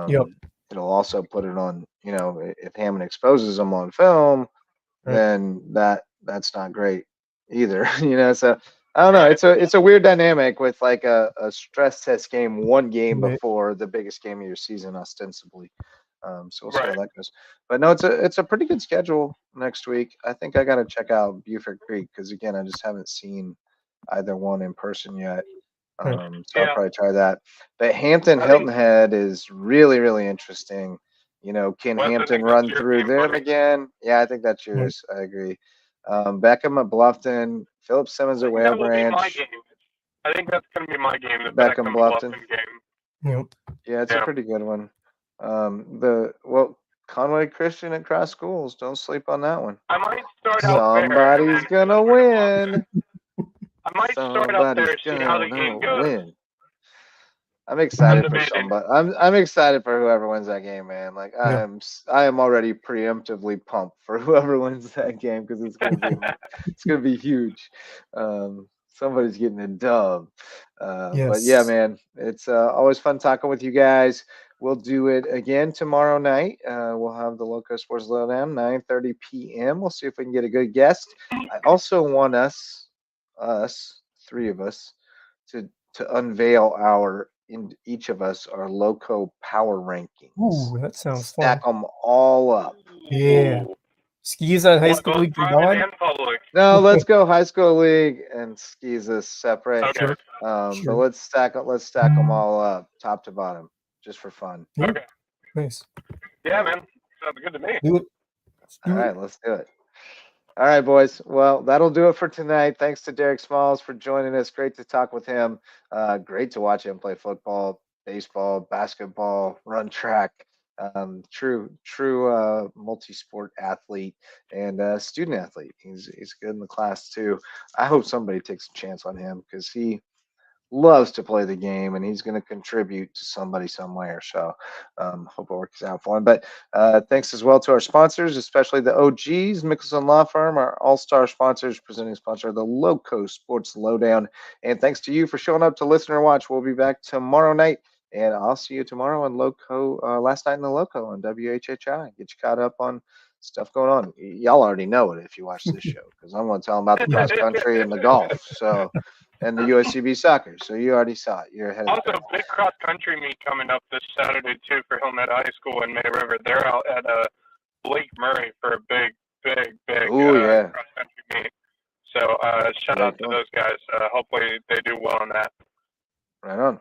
Yep. It'll also put it on, if Hammond exposes them on film, Right. then that's not great either. So I don't know. It's a weird dynamic with like a stress test game, one game Right. before the biggest game of your season, ostensibly. So we'll see how Right. that goes. But no, it's a pretty good schedule next week. I think I got to check out Beaufort Creek because again, I just haven't seen either one in person yet. Right. So I'll Yeah. probably try that. But Hampton I Hilton think Head is really, really interesting. Can Wes, I Hampton think that's run your through game, them buddy. again? Yeah, I think that's Right. yours. I agree. Beckham at Bluffton, Philip Simmons I at think Whale that will be my Branch, game. I think that's going to be my game, the Beckham Beckham Bluffton. Bluffton game. Yep. Yeah, it's a Yeah. pretty good one. Conway Christian at Cross Schools. Don't sleep on that one. I might start out there and Somebody's then gonna head over to Bluffton. win. I might start out there, Somebody's see how the game gonna goes. win. I'm excited for Undebated. somebody. I'm excited for whoever wins that game, man. Like Yeah. I am already preemptively pumped for whoever wins that game because it's gonna be huge. Somebody's getting a dub. But yeah, Yes. man, it's always fun talking with you guys. We'll do it again tomorrow night. We'll have the Loco Sports Lowdown 9:30 p.m. We'll see if we can get a good guest. I also want us three of us to unveil each of us our Loco power rankings. Ooh, that sounds fun. Stack them all up. Yeah. Ooh. Skis at high What, school both league private combined? and public? No, let's go high school league and skis is separate. Okay. Sure. But Sure. let's stack them all up, top to bottom, just for fun. Yeah. Okay. Nice. Yeah, man. Sounds good to me. Do it. Let's do All it. right, let's do it. All right, boys. Well, that'll do it for tonight. Thanks to Derrick Smalls for joining us. Great to talk with him. Great to watch him play football, baseball, basketball, run track. True multi-sport athlete and student athlete. He's good in the class too. I hope somebody takes a chance on him because he loves to play the game and he's going to contribute to somebody somewhere. So hope it works out for him. But thanks as well to our sponsors, especially the OGs, Mickelson Law Firm, our all-star sponsors, presenting sponsor of the Loco Sports Lowdown. And thanks to you for showing up to listen or watch. We'll be back tomorrow night. And I'll see you tomorrow on Loco, last night in the Loco on WHHI. Get you caught up on stuff going on. Y'all already know it if you watch this show because I'm going to tell them about the cross country and the golf. So, and the USCB soccer. So you already saw it. You're ahead of the Also, big cross country meet coming up this Saturday too for Hillmet High School in May River. They're out at Lake Murray for a big Ooh, yeah. cross country meet. So shout out to those guys. Hopefully they do well on that. Right on.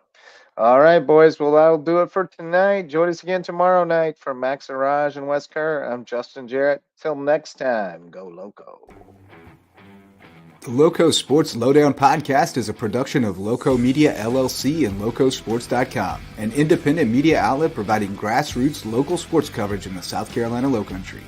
All right, boys. Well, that'll do it for tonight. Join us again tomorrow night for Max Arraj and Wes Kerr. I'm Justin Jarrett. Till next time, go Loco. The Loco Sports Lowdown podcast is a production of Loco Media LLC and LowcoSports.com, an independent media outlet providing grassroots local sports coverage in the South Carolina Lowcountry.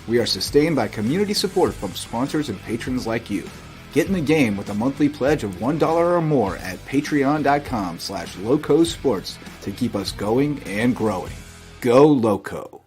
We are sustained by community support from sponsors and patrons like you. Get in the game with a monthly pledge of $1 or more at patreon.com/LowcoSports to keep us going and growing. Go Loco!